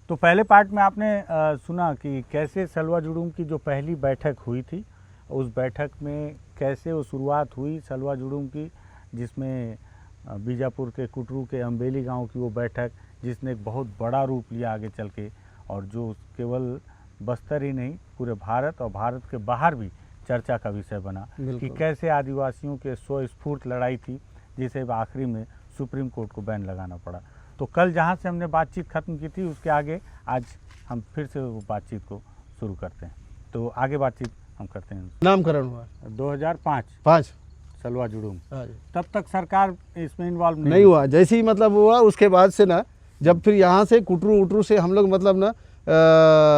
तो पहले पार्ट में आपने सुना कि कैसे सलवा जुडूम की जो पहली बैठक हुई थी, उस बैठक में कैसे वो शुरुआत हुई सलवा जुडूम की, जिसमें बीजापुर के कुटरू के अम्बेली गांव की वो बैठक जिसने एक बहुत बड़ा रूप लिया आगे चल के, और जो केवल बस्तर ही नहीं पूरे भारत और भारत के बाहर भी चर्चा का विषय बना कि कैसे आदिवासियों के स्वस्फूर्त लड़ाई थी, जिसे आखिरी में सुप्रीम कोर्ट को बैन लगाना पड़ा। तो कल जहां से हमने बातचीत ख़त्म की थी, उसके आगे आज हम फिर से वो बातचीत को शुरू करते हैं। तो आगे बातचीत हम करते हैं। नामकरण हुआ 2005 सलवा जुडूम। तब तक सरकार इसमें इन्वॉल्व नहीं हुआ। जैसे ही मतलब हुआ उसके बाद से ना, जब फिर यहाँ से कुटरू से हम लोग मतलब ना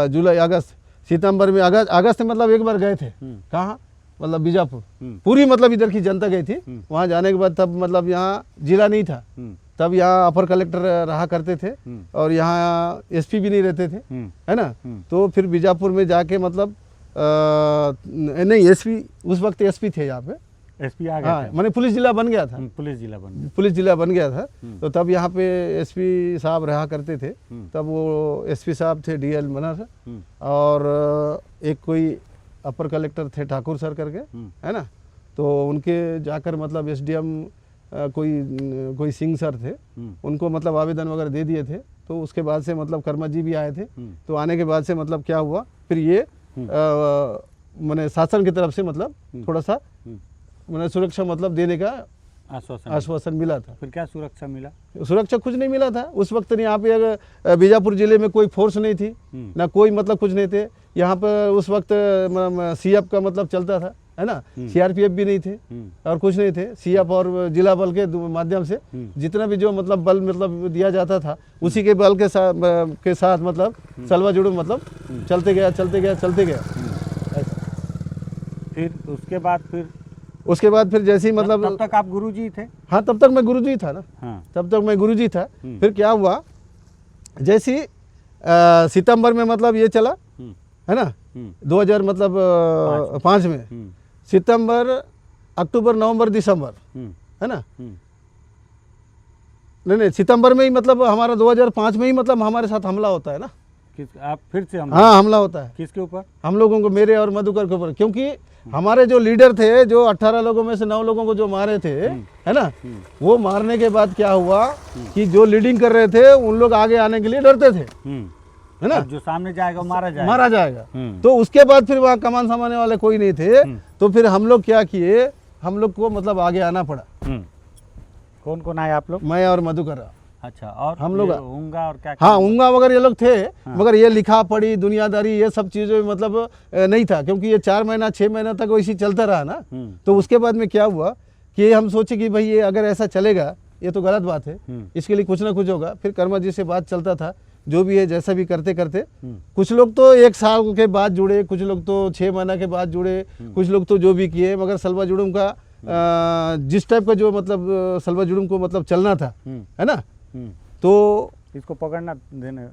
जुलाई अगस्त सितंबर में अगस्त में मतलब एक बार गए थे। कहाँ? मतलब बीजापुर। पूरी मतलब इधर की जनता गई थी। वहाँ जाने के बाद तब मतलब यहाँ जिला नहीं था, तब यहाँ अपर कलेक्टर रहा करते थे और यहाँ एसपी भी नहीं रहते थे, है ना। तो फिर बीजापुर में जाके मतलब नहीं, एसपी उस वक्त एसपी थे यहाँ पे, एसपी आ गया। हाँ, मैंने पुलिस जिला बन गया था। पुलिस जिला बन गया था। तो तब यहाँ पे एसपी साहब रहा करते थे। तब वो एसपी साहब थे डीएल मना था, और एक कोई अपर कलेक्टर थे ठाकुर सर करके, है ना। तो उनके जाकर मतलब एसडीएम कोई सिंह सर थे, उनको मतलब आवेदन वगैरह दे दिए थे। तो उसके बाद से मतलब कर्मा जी भी आए थे। तो आने के बाद से मतलब क्या हुआ, फिर ये मैंने शासन की तरफ से मतलब थोड़ा सा मैंने सुरक्षा मतलब देने का आश्वासन मिला था। फिर क्या सुरक्षा मिला? सुरक्षा कुछ नहीं मिला था उस वक्त। यहाँ पे अगर बीजापुर जिले में कोई फोर्स नहीं थी ना, कोई मतलब कुछ नहीं थे यहाँ पर उस वक्त। सीएफ का मतलब चलता था, है ना। सीआरपीएफ भी नहीं थे और कुछ नहीं थे। सीएफ और जिला बल के माध्यम से जितना भी जो मतलब बल मतलब दिया जाता था, उसी के बल के साथ मतलब सलवा जुडूम मतलब चलते गया। फिर उसके बाद फिर जैसे ही मतलब तब तक आप गुरुजी थे? हाँ, तब तक मैं गुरुजी था ना। हाँ। तब तक मैं गुरुजी था। फिर क्या हुआ, जैसे सितंबर में मतलब ये चला, है ना, 2000 मतलब 5 में सितंबर, अक्टूबर, नवंबर, दिसंबर, है ना। नहीं, सितंबर में ही मतलब हमारा 2005 में ही मतलब हमारे साथ हमला होता है ना। आप फिर से हमला होता है। किसके ऊपर? हम लोगों को, मेरे और मधुकर के ऊपर। क्योंकि हमारे जो लीडर थे, जो 18 लोगों में से 9 लोगों को जो मारे थे, है ना, वो मारने के बाद क्या हुआ कि जो लीडिंग कर रहे थे उन लोग आगे आने के लिए डरते थे, है ना। जो सामने जाएगा मारा जाएगा। तो उसके बाद फिर वहाँ कमान समाने वाले कोई नहीं थे। तो फिर हम लोग क्या किए, हम लोग को मतलब आगे आना पड़ा। कौन कौन आए आप लोग? मैं और मधुकर। अच्छा, और हम लोग ऊंगा और क्या? हाँ, ऊंगा वगैरह ये लोग थे। मगर ये लिखा पढ़ी दुनियादारी ये सब चीज़ों में मतलब नहीं था, क्योंकि ये 4 महीना 6 महीना तक वैसे चलता रहा ना। तो उसके बाद में क्या हुआ कि हम सोचे कि भाई ये अगर ऐसा चलेगा ये तो गलत बात है, इसके लिए कुछ ना कुछ होगा। फिर कर्मा जी से बात चलता था, जो भी है जैसा भी करते करते कुछ लोग तो 1 साल के बाद जुड़े, कुछ लोग तो 6 महीना के बाद जुड़े, कुछ लोग तो जो भी किए। मगर सलवा जुडूम का जिस टाइप का जो मतलब सलवा जुडूम को मतलब चलना था, है ना, तो इसको पकड़ना देने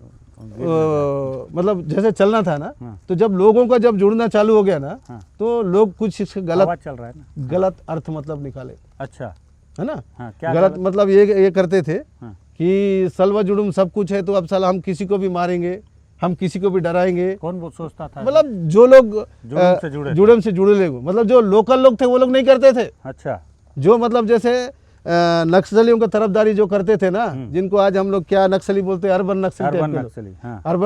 मतलब जैसे चलना था ना। तो जब लोगों का जब जुड़ना चालू हो गया ना, तो लोग कुछ इसका गलत चल रहा है ना, गलत अर्थ मतलब निकाले। अच्छा, है ना। क्या गलत मतलब ये करते थे कि सलवा जुडूम सब कुछ है, तो अब साला हम किसी को भी मारेंगे, हम किसी को भी डराएंगे। कौन वो सोचता था? मतलब जो लोग जुडूम से जुड़े लोग, मतलब जो लोकल लोग थे वो लोग नहीं करते थे। अच्छा, जो मतलब जैसे नक्सलियों का तरफदारी जो करते थे ना, जिनको आज हम लोग क्या नक्सली बोलते हैं, अर्बन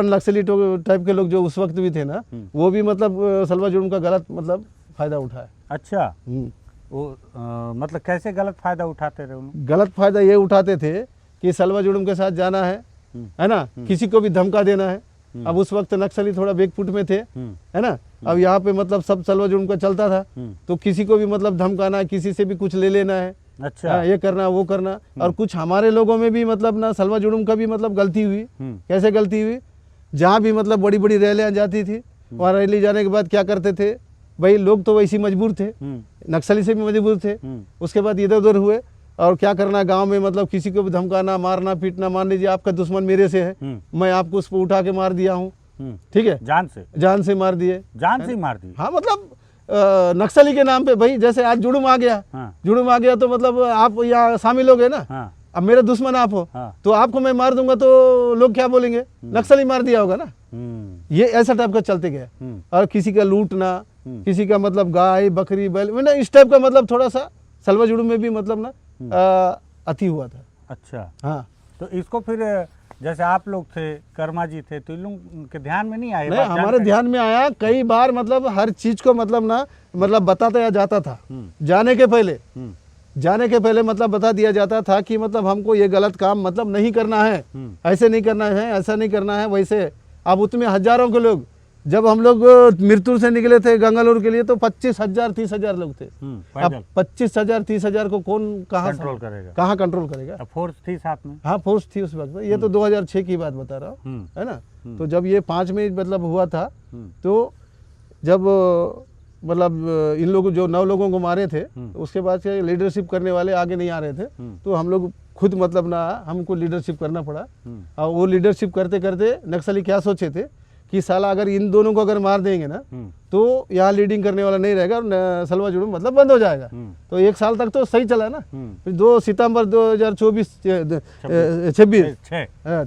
नक्सली टाइप के लोग जो उस वक्त भी थे ना, वो भी मतलब सलवा जुडूम का गलत मतलब फायदा उठाया। अच्छा, वो मतलब कैसे गलत फायदा उठाते रहे? गलत फायदा ये उठाते थे कि सलवा जुडूम के साथ जाना है ना, किसी को भी धमका देना है। अब उस वक्त नक्सली थोड़ा बैकफुट में थे, है ना। अब यहाँ पे मतलब सब सलवा जुडूम का चलता था, तो किसी को भी मतलब धमकाना, किसी से भी कुछ ले लेना है। अच्छा, ये करना वो करना। और कुछ हमारे लोगों में भी मतलब ना सलवा जुडूम का भी मतलब गलती हुई। कैसे गलती हुई? जहाँ भी मतलब बड़ी बड़ी रैलियाँ जाती थी, वहाँ रैली जाने के बाद क्या करते थे भाई, लोग तो वैसे मजबूर थे, नक्सली से भी मजबूर थे। उसके बाद इधर उधर हुए और क्या करना, गांव में मतलब किसी को भी धमकाना, मारना पीटना। मान लीजिए आपका दुश्मन मेरे से है, मैं आपको उस पर उठा के मार दिया हूँ, ठीक है, जान से मार दिए, जान से मार दिए। हाँ, मतलब नक्सली के नाम पे भाई। जैसे आज जुडूम आ गया, जुडूम आ गया तो मतलब आप यहाँ शामिल हो गए ना, अब मेरा दुश्मन आप हो, हाँ। तो आपको मैं मार दूंगा तो लोग क्या बोलेंगे, नक्सली मार दिया होगा ना। ये ऐसा टाइप का चलते गया। और किसी का लूटना, किसी का मतलब गाय बकरी बैल, मैंने इस टाइप का मतलब थोड़ा सा सलवा जुड़ूम में भी मतलब ना अति हुआ था। अच्छा, हाँ, तो इसको फिर जैसे आप लोग थे, कर्मा जी थे, तो इन लोग के ध्यान में नहीं आया? नहीं, हमारे ध्यान में आया कई बार, मतलब हर चीज को मतलब ना मतलब बताता जाता था। जाने के पहले मतलब बता दिया जाता था कि मतलब हमको ये गलत काम मतलब नहीं करना है, ऐसे नहीं करना है, ऐसा नहीं करना है, वैसे। अब उसमें हजारों के लोग, जब हम लोग मिर्तुर से निकले थे गंगालूर के लिए तो 25,000 30,000 लोग थे। अब 25,000 30,000 को कौन कहाँ कंट्रोल करेगा? कहाँ कंट्रोल करेगा? फोर्स थी साथ में? हाँ, फोर्स थी उस वक्त। ये तो 2006 की बात बता रहा हूँ, है ना। तो जब ये 5 में मतलब हुआ था, तो जब मतलब इन लोगों जो 9 लोगों को मारे थे, उसके बाद से लीडरशिप करने वाले आगे नहीं आ रहे थे, तो हम लोग खुद मतलब ना हमको लीडरशिप करना पड़ा। और वो लीडरशिप करते करते नक्सली क्या सोचे थे कि साला अगर इन दोनों को अगर मार देंगे ना तो यहाँ लीडिंग करने वाला नहीं रहेगा और सलवा जुड़ूम मतलब बंद हो जाएगा। तो 1 साल तक तो सही चला ना। फिर 2 सितंबर 2024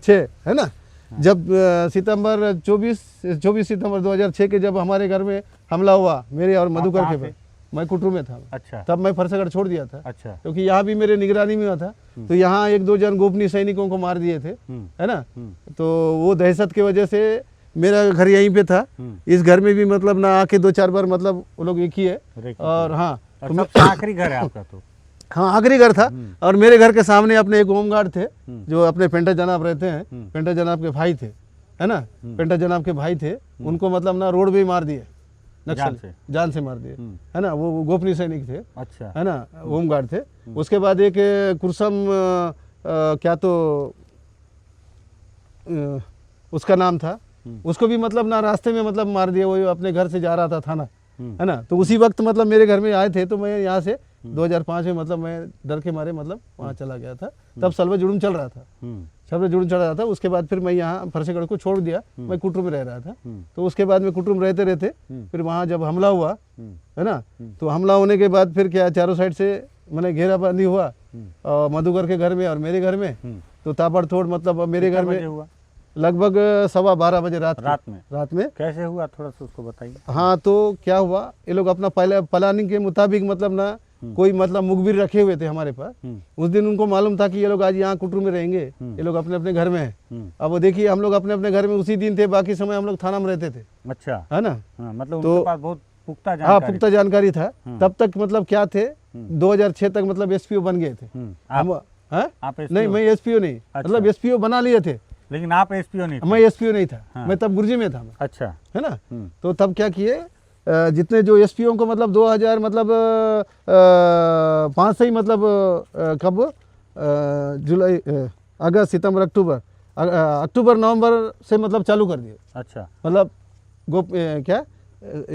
6 है ना, जब सितंबर 24 सितंबर 2006 के जब हमारे घर में हमला हुआ मेरे और मधुकर के पर, मैं कुटरू में था। अच्छा, तब मैं फरसगढ़ छोड़ दिया था। अच्छा, क्योंकि यहाँ भी मेरे निगरानी में हुआ था। तो यहाँ 1-2 जन गोपनीय सैनिकों को मार दिए थे, है ना। तो वो दहशत की वजह से मेरा घर यहीं पे था। इस घर में भी मतलब ना आके 2-4 बार मतलब वो लोग एक ही है। और हाँ, तो सबसे आखिरी घर है आपका? तो हाँ, आखिरी घर था। और मेरे घर के सामने अपने एक होमगार्ड थे जो अपने पेंटर जनाब रहते हैं, पेंटर जनाब के भाई थे, है ना। पेंटर जनाब के भाई थे, उनको मतलब ना रोड पे मार दिए, जान से मार दिए, है ना। वो गोपनीय सैनिक थे, अच्छा, है ना, होमगार्ड थे। उसके बाद एक कुरसम क्या तो उसका नाम था, उसको भी मतलब ना रास्ते में मतलब मार दिया, वो अपने घर से जा रहा था थाना, है ना। तो उसी वक्त मतलब मेरे घर में आए थे, तो मैं यहाँ से 2005 में मतलब मैं डर के मारे मतलब वहाँ चला गया था। तब सलवा जुड़ूम चल रहा था, सलवा जुड़ूम चल रहा था। उसके बाद फिर मैं यहाँ फरसेगढ़ को छोड़ दिया, मैं कुटरू में रह रहा था। तो उसके बाद में कुटरू में रहते रहते फिर वहाँ जब हमला हुआ, है ना, तो हमला होने के बाद फिर क्या चारों साइड से मैंने घेराबंदी हुआ और मधुकर के घर में और मेरे घर में। तो ताबड़तोड़ मतलब मेरे घर में हुआ लगभग 12:15 बजे रात में। कैसे हुआ, थोड़ा सा उसको बताइए। हाँ, तो क्या हुआ, ये लोग अपना पहले प्लानिंग के मुताबिक मतलब ना कोई मतलब मुखबिर रखे हुए थे हमारे पास। उस दिन उनको मालूम था कि ये लोग आज यहाँ कुटरू में रहेंगे, ये लोग अपने अपने घर में हैं। अब वो देखिए, हम लोग अपने अपने घर में उसी दिन थे, बाकी समय हम लोग थाना में रहते थे। अच्छा, है ना। मतलब तो उनके पास बहुत पुख्ता जानकारी? हाँ, पुख्ता जानकारी था। तब तक मतलब क्या थे, 2006 तक मतलब एसपीओ बन गए थे। आप नहीं, मैं एसपीओ नहीं, मतलब एसपीओ बना लिए थे, लेकिन आप एसपीओ नहीं थे? मैं एसपीओ नहीं था, मैं तब गुरजी में था। अच्छा, है ना। तो तब क्या किए, जितने जो एसपीओ को मतलब 2000 मतलब 5 से ही मतलब कब जुलाई अगस्त सितंबर अक्टूबर नवंबर से मतलब चालू कर दिए। अच्छा, मतलब क्या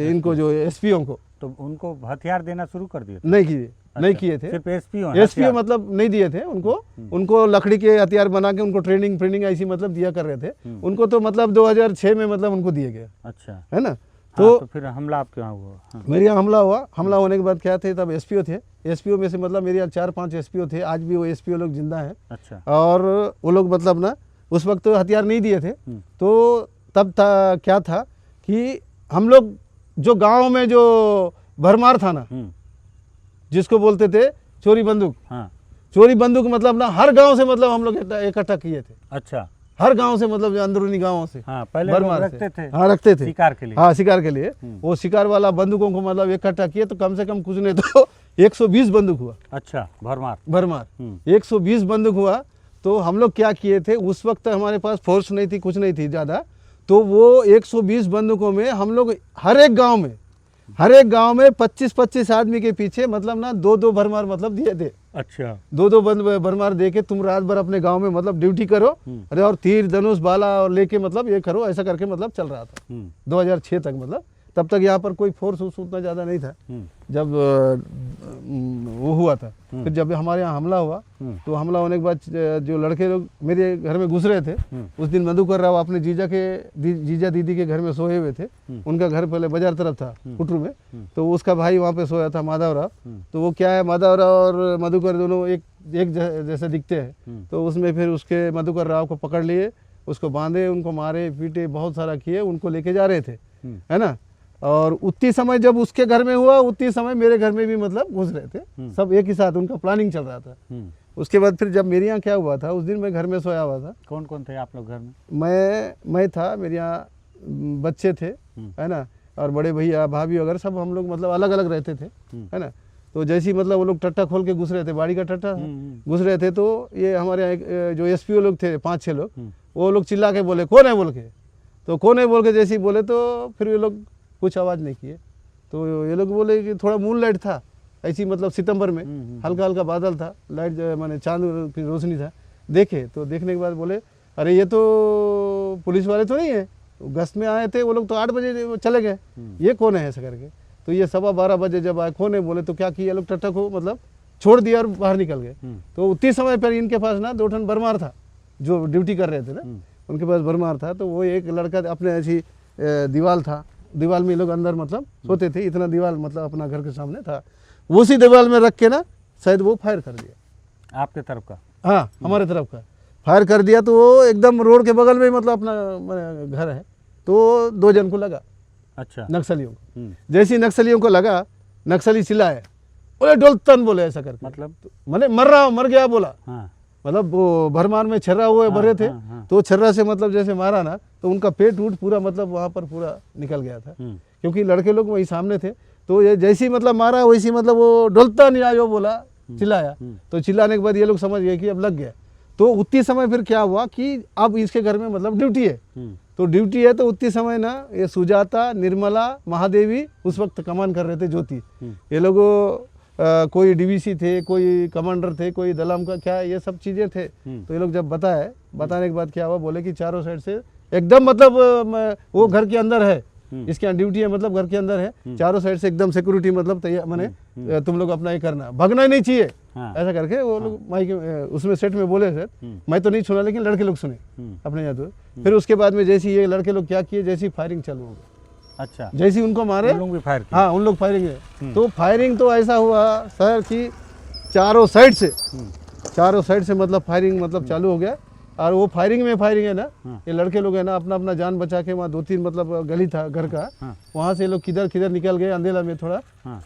इनको जो एसपीओ को, तो उनको हथियार देना शुरू कर दिए? नहीं किए, नहीं किए थे। सिर्फ एसपीओ मतलब नहीं दिए थे उनको लकड़ी के हथियार बना के उनको ट्रेनिंग ऐसी मतलब दिया कर रहे थे। उनको तो मतलब 2006 में मतलब उनको दिए गए। अच्छा, है ना। तो फिर हमला आपके यहाँ हुआ? मेरे यहाँ हमला होने के बाद क्या थे, तब एसपीओ थे। एसपीओ में से मतलब मेरे यहाँ 4-5 एसपीओ थे, आज भी वो एसपीओ लोग जिंदा हैं। अच्छा, और वो लोग मतलब ना उस वक्त तो हथियार नहीं दिए थे। तो तब क्या था कि हम लोग जो गाँव में जो भरमार था ना, जिसको बोलते थे चोरी बंदूक, चोरी बंदूक मतलब ना हर गांव से मतलब हम लोग इकट्ठा किए थे। अच्छा, हर गांव से मतलब अंदरूनी गांवों से। हाँ, पहले लोग रखते थे। हाँ, रखते थे शिकार के लिए। हाँ, शिकार के लिए। वो शिकार वाला बंदूकों को मतलब इकट्ठा किए, तो कम से कम कुछ नहीं तो 120 बंदूक हुआ। अच्छा, भरमार 120 बंदूक हुआ। तो हम लोग क्या किए थे, उस वक्त हमारे पास फोर्स नहीं थी, कुछ नहीं थी ज़्यादा। तो वो 120 बंदूकों में हम लोग हर एक गाँव में 25-25 आदमी के पीछे मतलब ना 2-2 भरमार मतलब दिए थे। अच्छा, 2-2 भरमार दे के तुम रात भर अपने गांव में मतलब ड्यूटी करो, अरे और तीर धनुष भाला और लेके मतलब ये करो, ऐसा करके मतलब चल रहा था 2006 तक। मतलब तब तक यहाँ पर कोई फोर्स उतना ज़्यादा नहीं था। जब वो हुआ था, फिर जब हमारे यहाँ हमला हुआ, तो हमला होने के बाद जो लड़के लोग मेरे घर में घुस रहे थे, उस दिन मधुकर राव अपने जीजा दीदी के घर में सोए हुए थे। उनका घर पहले बाजार तरफ था कुटरू में, तो उसका भाई वहाँ पे सोया था माधव राव। तो वो क्या है, माधव राव और मधुकर दोनों एक जैसे दिखते हैं। तो उसमें फिर उसके मधुकर राव को पकड़ लिए, उसको बांधे, उनको मारे पीटे, बहुत सारा किए, उनको लेके जा रहे थे, है ना। और उतनी समय जब उसके घर में हुआ, उतनी समय मेरे घर में भी मतलब घुस रहे थे, सब एक ही साथ, उनका प्लानिंग चल रहा था। उसके बाद फिर जब मेरे यहाँ क्या हुआ था, उस दिन मैं घर में सोया हुआ था। कौन कौन थे आप लोग घर में? मैं था, मेरे यहाँ बच्चे थे, है ना, और बड़े भैया भाभी वगैरह सब हम लोग मतलब अलग अलग रहते थे, है ना। तो जैसे ही मतलब वो लोग टट्टा खोल के घुस रहे थे, बाड़ी का टट्टा घुस रहे थे, तो ये हमारे यहाँ जो एसपीओ लोग थे 5-6 लोग, वो लोग चिल्ला के बोले कौन है बोल के। तो कौन है बोल के जैसे ही बोले, तो फिर ये लोग कुछ आवाज़ नहीं किए। तो ये लोग बोले कि थोड़ा मून लाइट था, ऐसी मतलब सितंबर में हल्का हल्का बादल था, लाइट माने चांद की रोशनी था। देखे तो देखने के बाद बोले अरे ये तो पुलिस वाले तो नहीं है, गश्त में आए थे वो लोग, तो 8 बजे चले गए, ये कौन है ऐसा करके। तो ये 12:15 बजे जब आए, कौन है बोले, तो क्या किया लोग, टट्टा को मतलब छोड़ दिया और बाहर निकल गए। तो उतनी समय पर इनके पास ना 2 ठन बरमार था, जो ड्यूटी कर रहे थे ना, उनके पास बरमार था। तो वो एक लड़का अपने ऐसी दीवार था, दीवार में लोग अंदर मतलब सोते थे, इतना दीवार मतलब अपना घर के सामने था, उसी दीवार में रख के ना शायद वो फायर कर दिया आपके तरफ का। हाँ, हमारे तरफ का फायर कर दिया। तो वो एकदम रोड के बगल में मतलब अपना घर है, तो 2 जन को लगा। अच्छा। नक्सलियों को जैसे ही नक्सलियों को लगा, नक्सली चिल्लाए, बोले डोलतन, बोले ऐसा करके, मतलब मैंने मर गया बोला। हाँ। मतलब वो भरमार में छर्रा हुए भरे थे, तो छर्रा से मतलब जैसे मारा ना, तो उनका पेट वूट पूरा मतलब वहाँ पर पूरा निकल गया था, क्योंकि लड़के लोग वहीं सामने थे। तो ये जैसे ही मतलब मारा, वैसी मतलब वो डोलता नहीं आयो बोला, चिल्लाया। तो चिल्लाने के बाद ये लोग समझ गए कि अब लग गया। तो उतनी समय फिर क्या हुआ कि अब इसके घर में मतलब ड्यूटी है, तो ड्यूटी है, तो उतनी समय ना ये सुजाता, निर्मला, महादेवी उस वक्त कमान कर रहे थे, ज्योति। ये लोग कोई डीवीसी थे, कोई कमांडर थे, कोई दलाम का क्या, ये सब चीज़ें थे। तो ये लोग जब बताने के बाद क्या हुआ, बोले कि चारों साइड से एकदम मतलब वो घर के अंदर है, इसके यहाँ ड्यूटी है, मतलब घर के अंदर है, चारों साइड से एकदम सिक्योरिटी मतलब तैयार, मैंने तुम लोग अपना ये करना, भगना ही नहीं चाहिए। हाँ। ऐसा करके वो लोग माइक उसमें सेट में बोले सर, मैं तो नहीं सुना, लेकिन लड़के लोग सुने अपने यहाँ। तो फिर उसके बाद में जैसे ये लड़के लोग क्या किए, जैसी फायरिंग चालू हो गई। अच्छा। जैसे उनको मारे, उन लोग भी फायर किए। हाँ, उन लोग फायरिंग है। तो फायरिंग तो ऐसा हुआ सर कि चारों साइड से मतलब फायरिंग मतलब चालू हो गया। और वो फायरिंग है ना, ये लड़के लोग है ना अपना अपना जान बचा के, वहाँ 2-3 मतलब गली था घर का, वहाँ से ये लोग किधर निकल गए अंधेला में थोड़ा,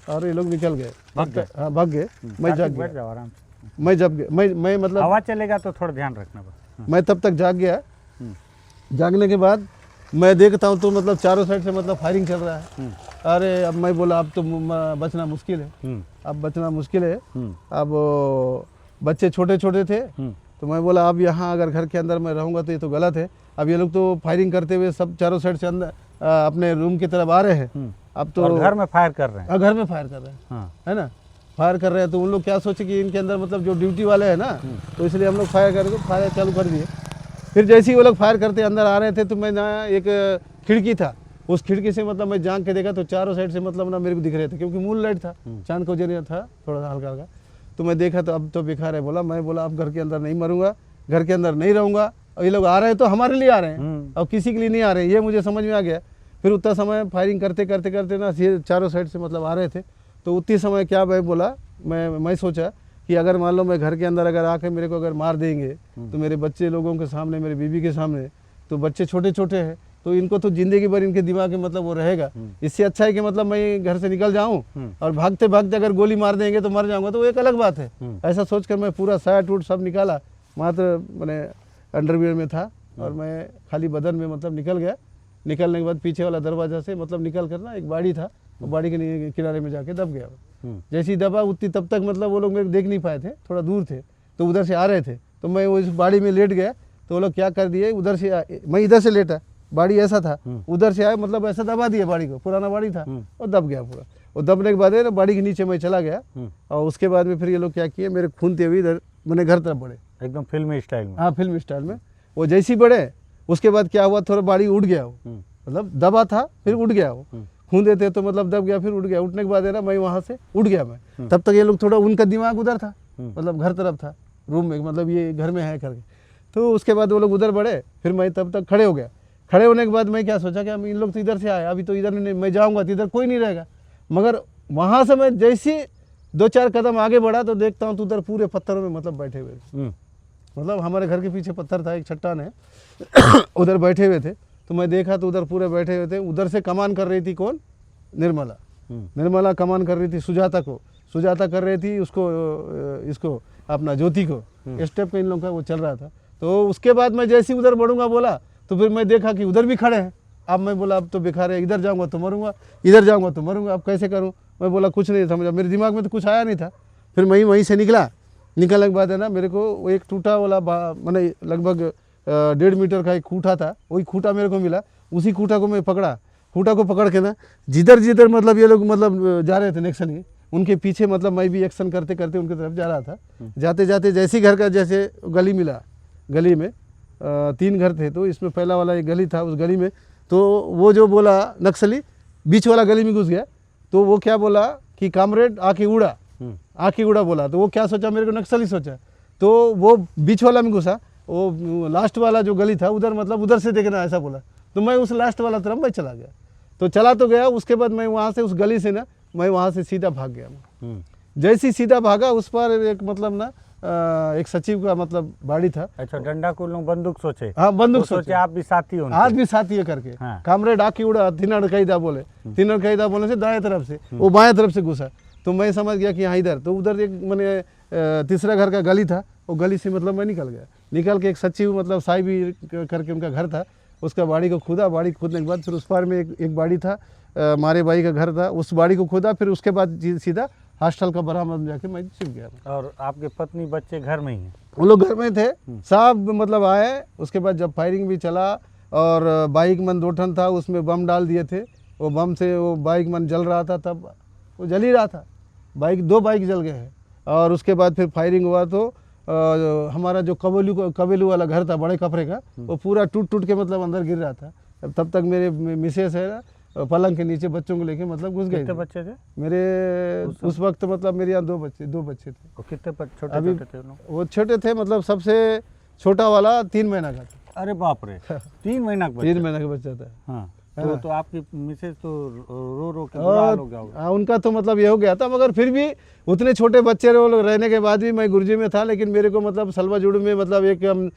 और ये लोग निकल गए, भाग गए। मैं जाग गया, मैं मतलब हवा चलेगा तो थोड़ा ध्यान रखना। मैं तब तक जाग गया। जागने के बाद मैं देखता हूँ तो मतलब चारों साइड से मतलब फायरिंग चल रहा है। अरे अब मैं बोला अब तो बचना मुश्किल है, अब बचना मुश्किल है। अब बच्चे छोटे छोटे थे, तो मैं बोला अब यहाँ अगर घर के अंदर मैं रहूँगा तो ये तो गलत है। अब ये लोग तो फायरिंग करते हुए सब चारों साइड से अंदर अपने रूम की तरफ आ रहे हैं। अब तो घर में फायर कर रहे हैं, घर में फायर कर रहे हैं, है ना, फायर कर रहे हैं। तो उन लोग क्या सोचे कि इनके अंदर मतलब जो ड्यूटी वाले हैं ना, तो इसलिए हम लोग फायर चालू कर दिए। फिर जैसे ही वो लोग फायर करते अंदर आ रहे थे, तो मैं ना एक खिड़की था, उस खिड़की से मतलब मैं जान के देखा तो चारों साइड से मतलब ना मेरे को दिख रहे थे, क्योंकि मून लाइट था, चांद को जरिया था थोड़ा हल्का हल्का। तो मैं देखा तो अब तो बेकार है, मैं बोला अब घर के अंदर नहीं मरूंगा, घर के अंदर नहीं रहूँगा। और ये लोग आ रहे हैं तो हमारे लिए आ रहे हैं, और किसी के लिए नहीं आ रहे हैं, ये मुझे समझ में आ गया। फिर उतना समय फायरिंग करते करते करते ना ये चारों साइड से मतलब आ रहे थे। तो उतनी समय क्या मैं बोला, मैं सोचा कि अगर मान लो मैं घर के अंदर अगर आके मेरे को अगर मार देंगे, तो मेरे बच्चे लोगों के सामने, मेरे बीवी के सामने, तो बच्चे छोटे छोटे हैं, तो इनको तो जिंदगी भर इनके दिमाग में मतलब वो रहेगा। इससे अच्छा है कि मतलब मैं घर से निकल जाऊं, और भागते भागते अगर गोली मार देंगे तो मर जाऊंगा, तो वो एक अलग बात है। ऐसा सोचकर मैं पूरा साया टूट सब निकाला, मात्र मैंने अंडरवियर में था, और मैं खाली बदन में मतलब निकल गया। निकलने के बाद पीछे वाला दरवाजा से मतलब निकल कर ना एक बाड़ी था, वो बाड़ी के किनारे में जाके दब गया। जैसे ही दबा उतनी तब तक मतलब वो लोग मेरे देख नहीं पाए थे, थोड़ा दूर थे, तो उधर से आ रहे थे। तो मैं वो इस बाड़ी में लेट गया, तो वो लोग क्या कर दिए, उधर से मैं इधर से लेटा, बाड़ी ऐसा था, उधर से आए मतलब ऐसा दबा दिया बाड़ी को, पुराना बाड़ी था, और दब गया पूरा। और दबने के बाद बाड़ी के नीचे मैं चला गया, और उसके बाद में फिर ये लोग क्या किए, मेरे खूनते हुए इधर मैंने घर तरफ बढ़े, एकदम फिल्मी स्टाइल में। हाँ, फिल्मी स्टाइल में। वो जैसी बढ़े, उसके बाद क्या हुआ, थोड़ा बाड़ी उड़ गया, वो मतलब दबा था, फिर उड़ गया, वो खूंदे थे तो मतलब दब गया, फिर उठ गया। उठने के बाद है ना मैं वहाँ से उठ गया मैं। तब तक ये लोग थोड़ा, उनका दिमाग उधर था, मतलब घर तरफ था, रूम में, मतलब ये घर में है करके। तो उसके बाद वो लोग उधर बढ़े, फिर मैं तब तक खड़े हो गया। खड़े होने के बाद मैं क्या सोचा कि हम इन लोग तो इधर से आए, अभी तो इधर नहीं, मैं जाऊँगा तो इधर कोई नहीं रहेगा। मगर वहाँ से मैं जैसे 2-4 कदम आगे बढ़ा तो देखता हूँ तो उधर पूरे पत्थरों में मतलब बैठे हुए थे। मतलब हमारे घर के पीछे पत्थर था, एक चट्टान है उधर बैठे हुए थे। तो मैं देखा तो उधर पूरे बैठे हुए थे। उधर से कमान कर रही थी कौन? निर्मला। निर्मला कमान कर रही थी सुजाता को, सुजाता कर रही थी उसको, इसको अपना ज्योति को। इस टाइप का इन लोगों का वो चल रहा था। तो उसके बाद मैं जैसे ही उधर बढ़ूंगा बोला तो फिर मैं देखा कि उधर भी खड़े हैं। अब मैं बोला अब तो बेकार है, इधर जाऊंगा तो मरूंगा, इधर जाऊंगा तो मरूंगा, अब कैसे करूं? मैं बोला कुछ नहीं समझा, मेरे दिमाग में तो कुछ आया नहीं था। फिर मैं वहीं से निकला। निकलने के बाद है ना मेरे को वो एक टूटा वाला मैंने लगभग 1.5 मीटर का एक खूंटा था, वही खूंटा मेरे को मिला। उसी खूंटा को मैं पकड़ा। खूंटा को पकड़ के ना जिधर जिधर मतलब ये लोग मतलब जा रहे थे नक्सली, उनके पीछे मतलब मैं भी एक्शन करते करते उनकी तरफ जा रहा था। जाते जाते जैसे ही घर का जैसे गली मिला, गली में 3 घर थे, तो इसमें पहला वाला एक गली था। उस गली में तो वो जो बोला नक्सली बीच वाला गली में घुस गया। तो वो क्या बोला कि कामरेड आके उड़ा, आके उड़ा बोला। तो वो क्या सोचा, मेरे को नक्सली सोचा। तो वो बीच वाला में घुसा, वो लास्ट वाला जो गली था उधर मतलब उधर से देखना ऐसा बोला। तो मैं उस लास्ट वाला तरफ मैं चला गया। तो चला तो गया, उसके बाद मैं वहाँ से उस गली से ना मैं वहाँ से सीधा भाग गया। जैसे ही सीधा भागा उस पर एक मतलब ना एक सचिव का मतलब बाड़ी था। अच्छा, डंडा को लोग बंदूक सोचे। हाँ बंदूक सोचे आप भी साथी हो, आज भी साथी है करके। हाँ। कामरेड आके उड़ा, तिनड़ कैदा बोले, तिनड़ कैदा बोलने से दाएं तरफ से, वो बाएं तरफ से घुसा। तो मैं समझ गया कि यहाँ इधर। तो उधर एक मैंने तीसरा घर का गली था, वो गली से मतलब मैं निकल गया। निकल के एक सचिव मतलब साहिबी करके उनका घर था, उसका बाड़ी को खोदा। बाड़ी खोदने के बाद फिर उस पार में एक बाड़ी था, मारे भाई का घर था, उस बाड़ी को खोदा। फिर उसके बाद सीधा हॉस्टल का बरामद में जाके मैं छिप गया। और आपके पत्नी बच्चे घर में ही हैं? वो लोग घर में थे, सब मतलब आए। उसके बाद जब फायरिंग भी चला और बाइक मन 2 टन था, उसमें बम डाल दिए थे। वो बम से वो बाइक मन जल रहा था, तब वो जल ही रहा था। बाइक 2 बाइक जल गए हैं। और उसके बाद फिर फायरिंग हुआ तो हमारा जो कबेलू वाला घर था बड़े कपड़े का, वो पूरा टूट टूट के मतलब अंदर गिर रहा था। तब तक मेरे मिसेस है ना पलंग के नीचे बच्चों को लेके मतलब घुस गए। कितने बच्चे थे मेरे उस वक्त? मतलब मेरे यहाँ 2 बच्चे थे। और कितने छोटे अभी छोटे थे लोग? वो छोटे थे, मतलब सबसे छोटा वाला 3 महीना का था। अरे बाप रे, 3 महीना का 3 महीना का बच्चा था। हाँ। तो आपकी मिसेज तो रो के बुरा हाल हो गया होगा। उनका तो मतलब ये हो गया था। मगर फिर भी उतने छोटे बच्चे वो लोग रहने के बाद भी मैं गुरुजी में था। लेकिन मेरे को मतलब सलवा जुड़ में मतलब एक हम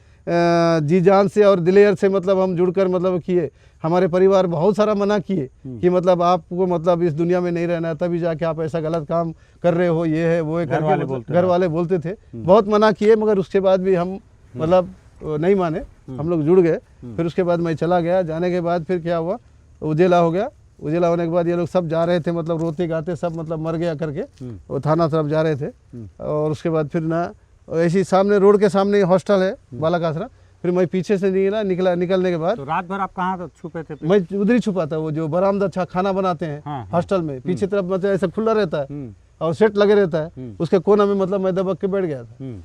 जी जान से और दिलेर से मतलब हम जुड़कर मतलब किए। हमारे परिवार बहुत सारा मना किए कि मतलब आपको मतलब इस दुनिया में नहीं रहना है, तभी जाके आप ऐसा गलत काम कर रहे हो, ये है वो है करके घर वाले बोलते थे। बहुत मना किए, मगर उसके बाद भी हम मतलब नहीं माने, हम लोग जुड़ गए। फिर उसके बाद मैं चला गया। जाने के बाद फिर क्या हुआ, उजेला हो गया। उजेला होने के बाद ये लोग सब जा रहे थे, मतलब रोते गाते सब मतलब मर गया करके वो थाना तरफ जा रहे थे। और उसके बाद फिर ना ऐसी सामने रोड के सामने हॉस्टल है बालक आश्रम। फिर मैं पीछे से निकलने के बाद तो रात भर आप कहाँ छुपे थे? मैं उधर ही छुपा था। वो जो बरामदा अच्छा खाना बनाते हैं हॉस्टल में, पीछे तरफ मतलब ऐसा खुला रहता है और सेट लगे रहता है, उसके कोना में मतलब मैं दबक के बैठ गया था।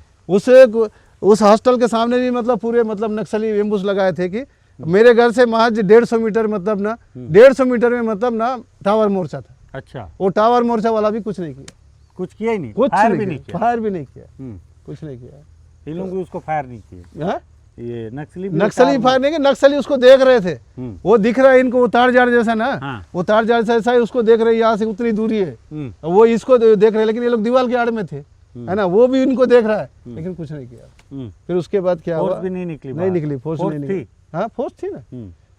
उस हॉस्टल के सामने भी मतलब पूरे मतलब नक्सली एम्बुश लगाए थे कि मेरे घर से महज 150 मीटर मतलब ना 150 मीटर में मतलब ना टावर मोर्चा था। अच्छा, वो टावर मोर्चा वाला भी कुछ नहीं किया, कुछ किया ही नहीं, कुछ फायर भी नहीं किया, फायर भी नहीं किया, कुछ नहीं किया। इन लोग भी उसको फायर नहीं किए। ये नक्सली फायर नहीं किया, नक्सली उसको देख रहे थे। वो दिख रहा है इनको, वो तार जार जैसा ना, वो तार जार जैसा ही उसको देख रहे, यहाँ से उतनी दूरी है, वो इसको देख रहे। लेकिन ये लोग दीवार के आड़ में थे, है ना, वो भी इनको देख रहा है, लेकिन कुछ नहीं किया। फिर उसके बाद क्या हुआ, भी नहीं निकली, फोर्स नहीं निकली। हाँ फोर्स थी ना,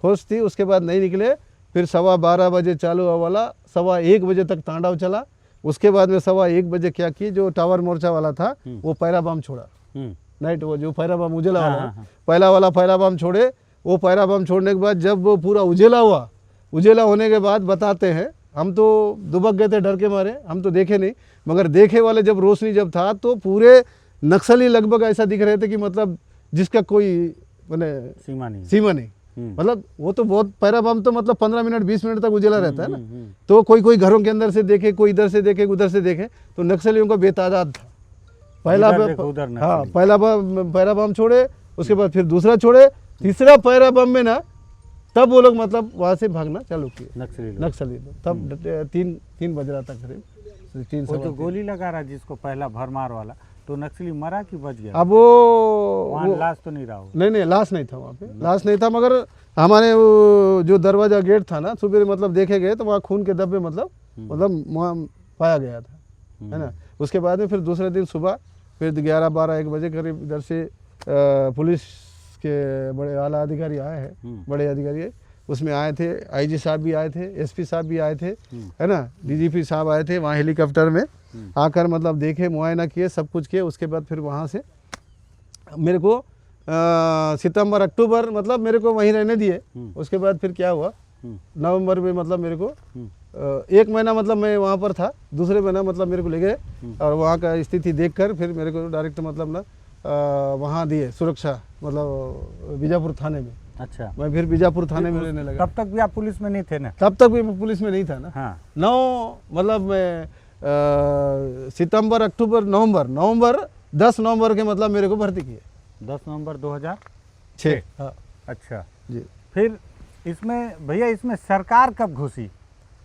फोर्स थी। उसके बाद नहीं निकले। फिर 12:15 बजे चालू हुआ वाला, 1:15 बजे तक तांडव चला। उसके बाद में 1:15 बजे क्या की, जो टावर मोर्चा वाला था वो पैरा बम छोड़ा नाइट, वो जो पैरा बम उजेला वाला पहला वाला पैरा बम छोड़े। वो पैरा बम छोड़ने के बाद जब वो पूरा उजेला हुआ, उजेला होने के बाद बताते हैं हम तो दुबक गए थे डर के मारे, हम तो देखे नहीं। मगर देखे वाले जब रोशनी जब था तो पूरे नक्सली लगभग ऐसा दिख रहे थे कि मतलब जिसका कोई मैंने सीमा नहीं। मतलब वो तो बहुत पैरा बम तो मतलब 15 मिनट 20 मिनट तक उजेला रहता है ना। तो कोई घरों के अंदर से देखे, कोई इधर से देखे, उधर से देखे, तो नक्सलियों का बेतादाद था। पहला पैरा बम छोड़े, उसके बाद फिर दूसरा छोड़े, तीसरा पैरा बम में ना तब वो लोग मतलब वहाँ से भागना चालू किए नक्सली लोग। तब 3 बज रहा था करीब, 3 वो जो गोली लगा रहा जिसको पहला भरमार वाला, तो नक्सली मरा कि बच गया? अब वहाँ लाश तो नहीं रहा हो? नहीं लाश नहीं था वहाँ पे, लाश नहीं था, मगर हमारे वो जो दरवाजा गेट था ना, सुबह मतलब देखे गए तो वहाँ खून के धब्बे मतलब वहाँ पाया गया था, है ना। उसके बाद में फिर दूसरे दिन सुबह फिर 11-12-1 बजे करीब इधर से पुलिस के बड़े आला अधिकारी आए हैं, बड़े अधिकारी उसमें आए थे, आईजी साहब भी आए थे, एसपी साहब भी आए थे, है ना, डीजीपी साहब आए थे वहाँ हेलीकॉप्टर में आकर मतलब देखे, मुआयना किए, सब कुछ किए। उसके बाद फिर वहाँ से मेरे को सितंबर अक्टूबर मतलब मेरे को वहीं रहने दिए। उसके बाद फिर क्या हुआ, नवंबर में मतलब मेरे को 1 महीना मतलब मैं वहाँ पर था, दूसरे महीना मतलब मेरे को ले गए और वहाँ का स्थिति देखकर फिर मेरे को डायरेक्ट मतलब ना वहाँ दिए सुरक्षा, मतलब बीजापुर थाने में। अच्छा, मैं फिर बीजापुर थाने में रहने लगा। तब तक भी आप पुलिस में नहीं थे ना? तब तक भी मैं पुलिस में नहीं था ना। हाँ। 9 मतलब मैं सितंबर अक्टूबर नवंबर 10 नवंबर के मतलब मेरे को भर्ती किए 10 नवंबर 2006। हाँ अच्छा जी। फिर इसमें भैया इसमें सरकार कब घुसी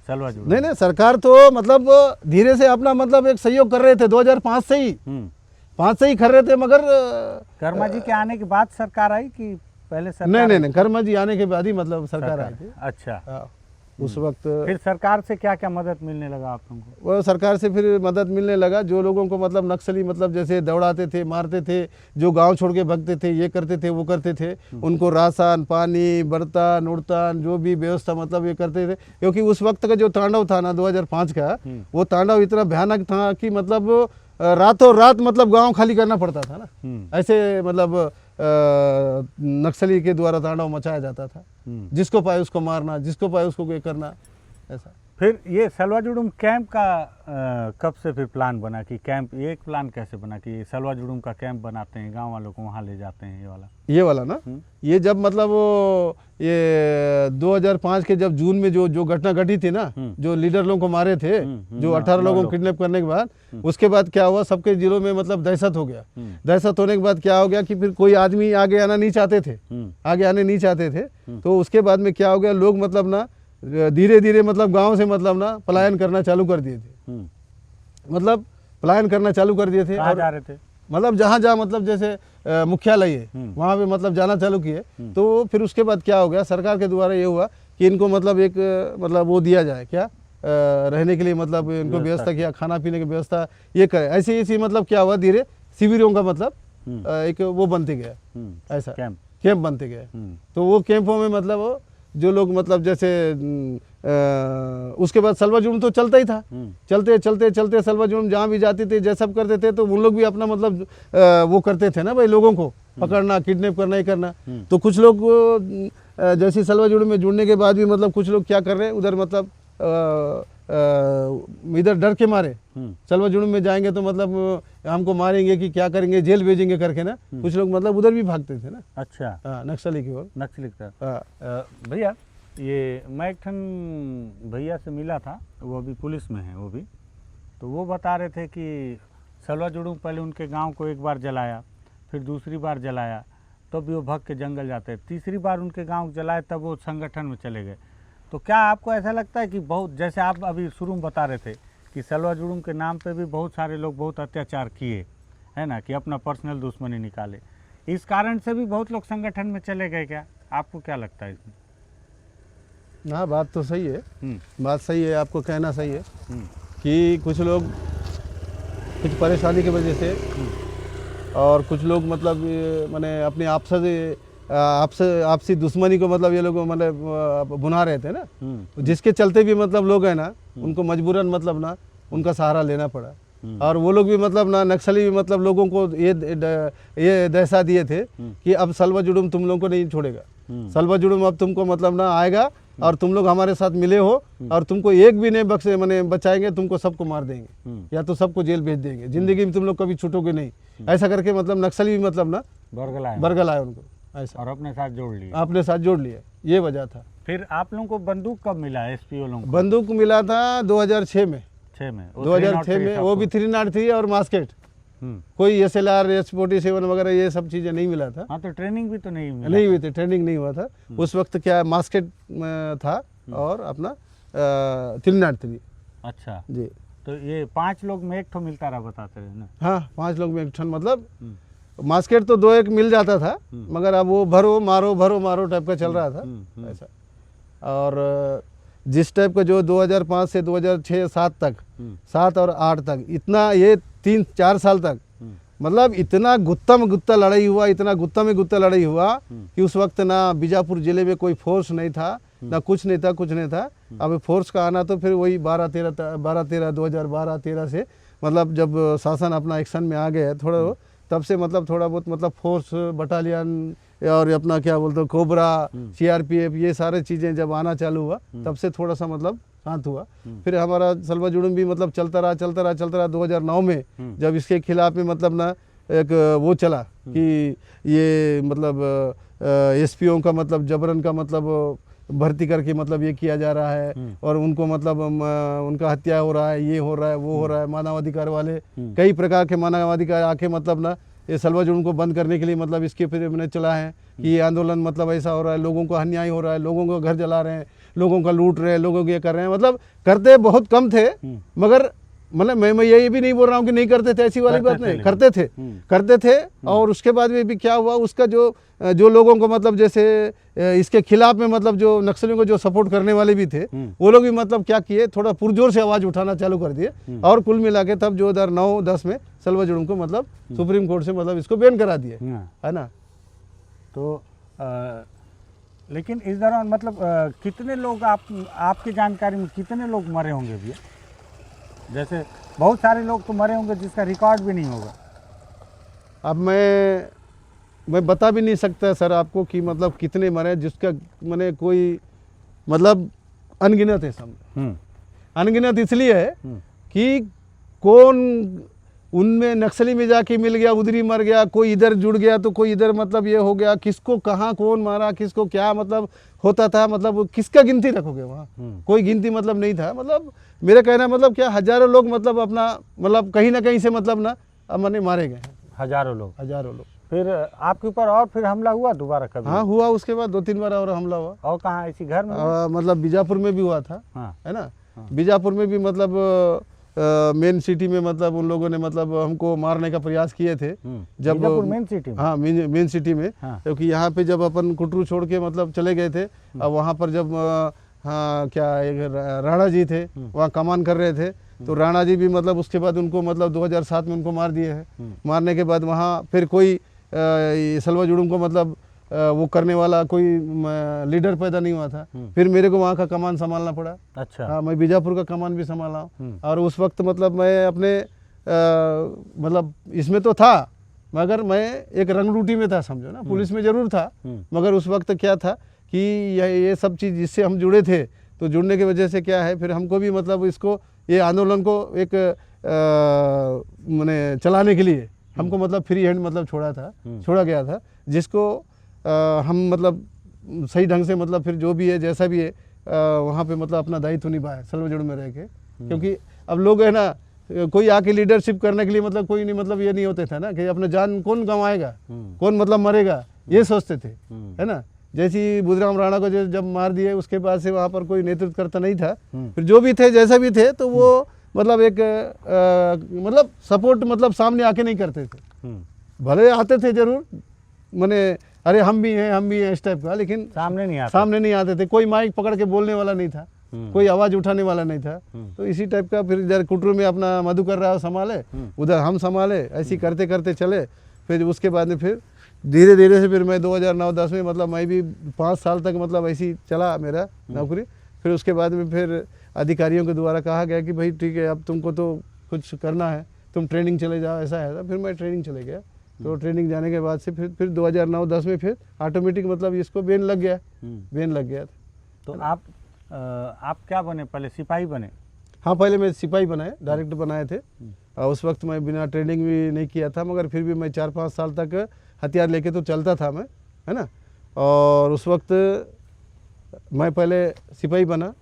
सलवा जुड़ूम? नहीं सरकार तो मतलब धीरे से अपना मतलब एक सहयोग कर रहे थे 2005 से ही 5 से ही कर रहे थे, मगर कर्मा जी के आने के बाद सरकार आई कि पहले सरकार? नहीं कर्मा जी आने के बाद ही मतलब सरकार आई थी। अच्छा, उस वक्त फिर सरकार से क्या क्या मदद मिलने लगा आप लोगों को? वो सरकार से फिर मदद मिलने लगा, जो लोगों को मतलब नक्सली मतलब जैसे दौड़ाते थे, मारते थे, जो गांव छोड़ के भगते थे, ये करते थे वो करते थे, उनको राशन पानी बर्तन उड़तान जो भी व्यवस्था मतलब ये करते थे। क्योंकि उस वक्त का जो तांडव था ना 2005 का, वो तांडव इतना भयानक था कि मतलब रातों रात मतलब गाँव खाली करना पड़ता था ना। ऐसे मतलब नक्सली के द्वारा तांडव मचाया जाता था, जिसको पाए उसको मारना, जिसको पाए उसको ये करना, ऐसा। फिर ये सलवा जुड़ूम कैंप का कब से फिर प्लान बना कि कैंप, ये एक प्लान कैसे बना कि सलवा जुड़ूम का कैंप बनाते हैं, गांव वालों को वहाँ ले जाते हैं? ये वाला ना ये जब मतलब वो ये 2005 के जब जून में जो घटना घटी थी ना, जो लीडर लोगों को मारे थे, जो 18 लोगों को किडनैप करने के बाद, उसके बाद क्या हुआ, सबके जिलों में मतलब दहशत हो गया। दहशत होने के बाद क्या हो गया कि फिर कोई आदमी आगे आना नहीं चाहते थे, आगे आने नहीं चाहते थे। तो उसके बाद में क्या हो गया, लोग मतलब ना धीरे धीरे मतलब गांव से मतलब ना पलायन करना चालू कर दिए थे, मतलब पलायन करना चालू कर दिए थे। कहाँ जा रहे थे? मतलब जहाँ जहाँ मतलब जैसे मुख्यालय है वहाँ पे मतलब जाना चालू किए। तो फिर उसके बाद क्या हो गया, सरकार के द्वारा ये हुआ कि इनको मतलब एक मतलब वो दिया जाए, क्या रहने के लिए मतलब इनको व्यवस्था किया, खाना पीने की व्यवस्था ये करे। ऐसे ऐसे मतलब क्या हुआ, धीरे शिविरों का मतलब एक वो बनते गया, ऐसा कैंप बनते गया। तो वो कैंपों में मतलब जो लोग मतलब जैसे उसके बाद सलवा जुड़ूम तो चलता ही था, चलते चलते चलते सलवा जुड़ूम जहाँ भी जाते थे, जैसा करते थे, तो उन लोग भी अपना मतलब वो करते थे ना भाई, लोगों को पकड़ना, किडनैप करना ही करना। तो कुछ लोग जैसे सलवा जुड़ूम में जुड़ने के बाद भी मतलब कुछ लोग क्या कर रहे हैं उधर, मतलब इधर डर के मारे सलवा जुड़ूम में जाएंगे तो मतलब हमको मारेंगे कि क्या करेंगे, जेल भेजेंगे करके ना, कुछ लोग मतलब उधर भी भागते थे ना। अच्छा, हाँ, नक्सली की ओर, नक्सली की तरफ। भैया ये मैं एक ठन भैया से मिला था, वो अभी पुलिस में है वो भी, तो वो बता रहे थे कि सलवा जुड़ूम पहले उनके गांव को एक बार जलाया, फिर दूसरी बार जलाया, तब भी वो भग के जंगल जाते, तीसरी बार उनके गांव जलाए तब वो संगठन में चले गए। तो क्या आपको ऐसा लगता है कि बहुत, जैसे आप अभी शुरू में बता रहे थे कि सलवा जुड़ूम के नाम पे भी बहुत सारे लोग बहुत अत्याचार किए, है ना, कि अपना पर्सनल दुश्मनी निकाले, इस कारण से भी बहुत लोग संगठन में चले गए, क्या आपको क्या लगता है इसमें? हाँ, बात तो सही है, बात सही है, आपको कहना सही है कि कुछ लोग कुछ परेशानी की वजह से और कुछ लोग मतलब मैंने अपने आपसी दुश्मनी को मतलब ये लोग मतलब बुना रहे थे ना, जिसके चलते भी मतलब लोग हैं ना, उनको मजबूरन मतलब ना उनका सहारा लेना पड़ा। और वो लोग भी मतलब ना नक्सली भी मतलब लोगों को ये दहशत दिए थे कि अब सलवा जुड़ूम तुम लोगों को नहीं छोड़ेगा, सलवा जुड़ूम अब तुमको मतलब ना आएगा और तुम लोग हमारे साथ मिले हो और तुमको एक भी नहीं बख्शे मैंने बचाएंगे, तुमको सबको मार देंगे या तो सबको जेल भेज देंगे, जिंदगी में तुम लोग कभी छूटोगे नहीं, ऐसा करके मतलब नक्सली भी मतलब ना बरगल आए उनको, ऐसा, और अपने साथ जोड़ लिया, ये वजह था। फिर आप लोगों को बंदूक कब मिला? एसपी वालों को बंदूक मिला था 2006 में, 2006 में, वो भी 303 और मास्केट कोई SLR S47 वगैरह ये सब चीज़ें नहीं मिला था। हाँ, तो ट्रेनिंग भी तो नहीं मिला। नहीं हुई थी, ट्रेनिंग नहीं हुआ था उस वक्त। क्या मास्केट था और अपना तिलनाट थी। अच्छा जी। तो ये 5 लोग में एक ठो मिलता रहा, बताते रहे ना। हाँ, 5 लोग में एक ठन, मतलब मास्केट तो 2-1 मिल जाता था, मगर अब वो भरो मारो टाइप का चल रहा था ऐसा। और जिस टाइप का जो 2005 से 2006-7 तक, 7 और 8 तक, इतना ये 3-4 साल तक मतलब इतना गुत्ता में गुत्ता लड़ाई हुआ, इतना गुत्ता में गुत्ता लड़ाई हुआ कि उस वक्त ना बीजापुर जिले में कोई फोर्स नहीं था, ना कुछ नहीं था। अब फोर्स का आना तो फिर वही 2012-13 से, मतलब जब शासन अपना एक्शन में आ गया थोड़ा, तब से मतलब थोड़ा बहुत मतलब फोर्स, बटालियन और अपना क्या बोलते हैं कोबरा, CRPF, ये सारे चीज़ें जब आना चालू हुआ तब से थोड़ा सा मतलब शांत हुआ। फिर हमारा सलवा जुड़ूम भी मतलब चलता रहा 2009 में जब इसके खिलाफ में मतलब ना एक वो चला कि ये मतलब SPO का मतलब जबरन का मतलब भर्ती करके मतलब ये किया जा रहा है और उनको मतलब उनका हत्या हो रहा है, ये हो रहा है, वो हो रहा है। मानवाधिकार वाले कई प्रकार के मानवाधिकार आके मतलब ना ये सलवा जुड़ूम को बंद करने के लिए मतलब इसके फिर मैंने चला है कि ये आंदोलन मतलब ऐसा हो रहा है, लोगों को अन्याय हो रहा है, लोगों को घर जला रहे हैं, लोगों का लूट रहे हैं, लोगों को ये कर रहे हैं। मतलब करते बहुत कम थे, मगर मतलब मैं ये भी नहीं बोल रहा हूँ कि नहीं करते थे, ऐसी वाली बात नहीं, करते थे। और उसके बाद में भी क्या हुआ, उसका जो लोगों को मतलब जैसे इसके खिलाफ में मतलब जो नक्सलियों को जो सपोर्ट करने वाले भी थे, वो लोग भी मतलब क्या किए, थोड़ा पुरजोर से आवाज़ उठाना चालू कर दिए। और कुल मिला के तब 2009-10 में सलवा जुड़ूम को मतलब सुप्रीम कोर्ट से मतलब इसको बैन करा दिए, है ना। तो लेकिन इस दौरान मतलब कितने लोग आपकी जानकारी में कितने लोग मरे होंगे भैया? जैसे बहुत सारे लोग तो मरे होंगे जिसका रिकॉर्ड भी नहीं होगा। अब मैं बता भी नहीं सकता सर आपको कि मतलब कितने मरे, जिसका मैंने कोई मतलब अनगिनत है सब। अनगिनत इसलिए है कि कौन उनमें नक्सली में जाके मिल गया, उधर ही मर गया, कोई इधर जुड़ गया तो कोई इधर, मतलब ये हो गया, किसको कहाँ कौन मारा, किसको क्या मतलब होता था, मतलब किसका गिनती रखोगे वहाँ, कोई गिनती मतलब नहीं था। मतलब मेरा कहना मतलब क्या, हजारों लोग मतलब अपना मतलब कहीं ना कहीं से मतलब ना मैंने मारे गए, हजारों लोग। फिर आपके ऊपर और फिर हमला हुआ दोबारा कभी? हाँ हुआ, उसके बाद 2-3 बार और हमला हुआ। और कहाँ, इसी घर में? मतलब बीजापुर में भी हुआ था, है ना। बीजापुर में भी मतलब मेन सिटी में मतलब उन लोगों ने मतलब हमको मारने का प्रयास किए थे जब मेन सिटी में। हाँ, मेन सिटी में, क्योंकि यहाँ पे जब अपन कुटरू छोड़ के मतलब चले गए थे, अब वहाँ पर जब हाँ क्या एक राणा जी थे वहाँ कमान कर रहे थे, तो राणा जी भी मतलब उसके बाद उनको मतलब 2007 में उनको मार दिए हैं। मारने के बाद वहाँ फिर कोई सलवा जुड़ूम को मतलब वो करने वाला कोई लीडर पैदा नहीं हुआ था। फिर मेरे को वहाँ का कमान संभालना पड़ा। अच्छा। हाँ, मैं बीजापुर का कमान भी संभाला हूँ। और उस वक्त मतलब मैं अपने मतलब इसमें तो था, मगर मैं एक रंगरूटी में था, समझो ना। पुलिस में जरूर था, मगर उस वक्त क्या था कि ये सब चीज़ जिससे हम जुड़े थे, तो जुड़ने की वजह से क्या है, फिर हमको भी मतलब इसको ये आंदोलन को एक मैंने चलाने के लिए हमको मतलब फ्री हैंड मतलब छोड़ा गया था, जिसको हम मतलब सही ढंग से मतलब फिर जो भी है जैसा भी है वहाँ पे मतलब अपना दायित्व निभाया सलवा जुड़ूम में रह के। क्योंकि अब लोग है ना, कोई आके लीडरशिप करने के लिए मतलब कोई नहीं, मतलब ये नहीं होते थे ना कि अपना जान कौन गंवाएगा, कौन मतलब मरेगा, ये सोचते थे, है ना। जैसी बुधराम राणा को जब मार दिए, उसके बाद से वहाँ पर कोई नेतृत्व करता नहीं था। फिर जो भी थे जैसा भी थे, तो वो मतलब एक मतलब सपोर्ट मतलब सामने आके नहीं करते थे। भले आते थे जरूर, मैंने अरे हम भी हैं इस टाइप का, लेकिन सामने नहीं आते थे। कोई माइक पकड़ के बोलने वाला नहीं था, कोई आवाज़ उठाने वाला नहीं था। तो इसी टाइप का फिर इधर कुटरू में अपना मधुकर राव संभाले, उधर हम संभाले, ऐसी करते करते चले। फिर उसके बाद में फिर धीरे धीरे से फिर मैं 2009-10 में मतलब मैं भी 5 साल तक मतलब ऐसी चला मेरा नौकरी। फिर उसके बाद में फिर अधिकारियों के द्वारा कहा गया कि भाई ठीक है, अब तुमको तो कुछ करना है, तुम ट्रेनिंग चले जाओ, ऐसा है। फिर मैं ट्रेनिंग चले गया। तो ट्रेनिंग जाने के बाद से फिर 2009-10 में फिर ऑटोमेटिक मतलब इसको बैन लग गया। तो आप क्या बने, पहले सिपाही बने? हाँ, पहले मैं सिपाही बनाए, डायरेक्ट बनाए थे। और उस वक्त मैं बिना ट्रेनिंग भी नहीं किया था, मगर फिर भी मैं 4-5 साल तक हथियार लेके तो चलता था मैं, है ना। और उस वक्त मैं पहले सिपाही बना,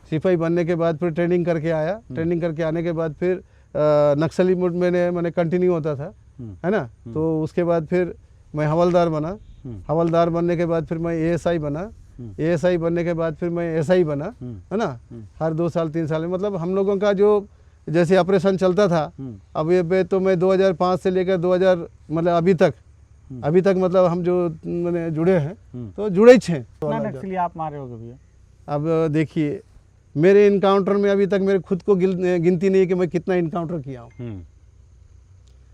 सिपाही बनने के बाद फिर ट्रेनिंग करके आया। ट्रेनिंग करके आने के बाद फिर नक्सली मूड में मैंने कंटिन्यू होता था, है ना। तो उसके बाद फिर मैं हवलदार बना, हवलदार बनने के बाद फिर मैं एएसआई बना, एएसआई बनने के बाद फिर मैं एसआई बना, है ना। हर 2 साल 3 साल में मतलब हम लोगों का जो जैसे ऑपरेशन चलता था, अब ये तो मैं 2005 से लेकर 2000 मतलब अभी तक मतलब हम जो मैंने जुड़े हैं तो जुड़े ही छे। नक्सली आप मारे होगे भैया? अब देखिए मेरे इनकाउंटर में अभी तक मेरे खुद को गिनती नहीं है कि मैं कितना इनकाउंटर किया हूँ।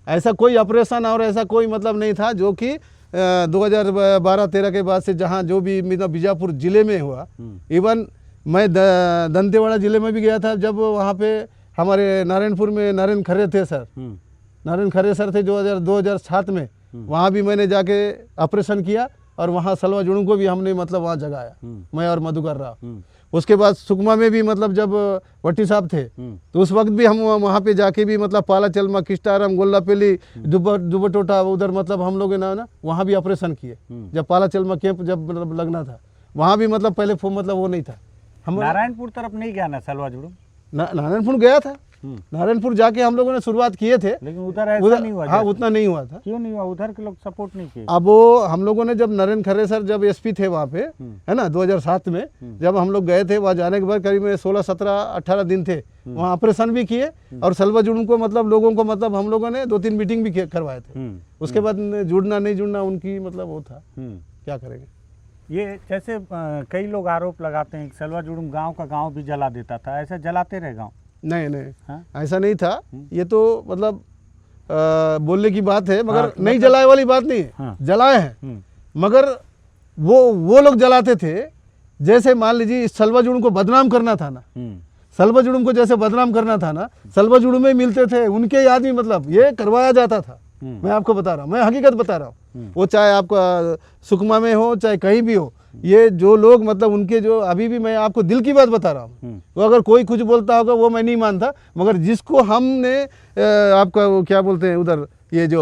ऐसा कोई ऑपरेशन और ऐसा कोई मतलब नहीं था जो कि 2012-13 के बाद से जहाँ जो भी मतलब बीजापुर जिले में हुआ। इवन मैं दंतेवाड़ा जिले में भी गया था, जब वहाँ पे हमारे नारायणपुर में नारायण खरे थे सर, नारायण खरे सर थे 2007 में, वहाँ भी मैंने जाके ऑपरेशन किया और वहाँ सलवा जुड़ू को भी हमने मतलब वहाँ जगाया, मैं और मधुकर राव। उसके बाद सुकमा में भी मतलब जब वट्टी साहब थे तो उस वक्त भी हम वहाँ पे जाके भी मतलब पाला चलमा, किस्टारम, गोल्लापेली, दुबटोटा उधर मतलब हम लोग ना वहाँ भी ऑपरेशन किए। जब पाला चलमा कैंप जब मतलब लगना था वहाँ भी मतलब पहले मतलब वो नहीं था। हम नारायणपुर तरफ नहीं गया ना सलवा जुड़ूम? नारायणपुर गया था, नारायणपुर जाके हम लोगों ने शुरुआत किए थे, लेकिन उधर ऐसा नहीं हुआ। हाँ उतना नहीं हुआ था। क्यों नहीं हुआ? उधर के लोग सपोर्ट नहीं किए। अब वो हम लोगों ने जब नरेंद्र खरे सर जब एसपी थे वहाँ पे, है ना, 2007 में जब हम लोग गए थे, वहाँ जाने के बाद करीब 16, 17, 18 दिन थे, वहाँ ऑपरेशन भी किए और सलवा जुड़ूम को मतलब लोगों को मतलब हम लोगों ने 2-3 मीटिंग भी करवाए थे। उसके बाद जुड़ना नहीं जुड़ना उनकी मतलब वो था, क्या करेंगे। ये जैसे कई लोग आरोप लगाते हैं कि सलवा जुड़ूम गांव का गांव भी जला देता था, ऐसा जलाते रहे गांव? नहीं ऐसा नहीं था। ये तो मतलब बोलने की बात है, मगर नहीं जलाए वाली बात नहीं है। जलाए हैं, मगर वो लोग जलाते थे जैसे मान लीजिए सलवा जुड़ूम को बदनाम करना था ना, सलवा जुड़ूम को जैसे बदनाम करना था ना, सलवा जुड़ूम में मिलते थे उनके आदमी, मतलब ये करवाया जाता था। मैं आपको बता रहा हूँ, मैं हकीकत बता रहा हूँ, वो चाहे आपका सुकमा में हो चाहे कहीं भी हो, ये जो लोग मतलब उनके जो अभी भी मैं आपको दिल की बात बता रहा हूँ, तो अगर कोई कुछ बोलता होगा वो मैं नहीं मानता, मगर जिसको हमने आपका वो क्या बोलते हैं उधर ये जो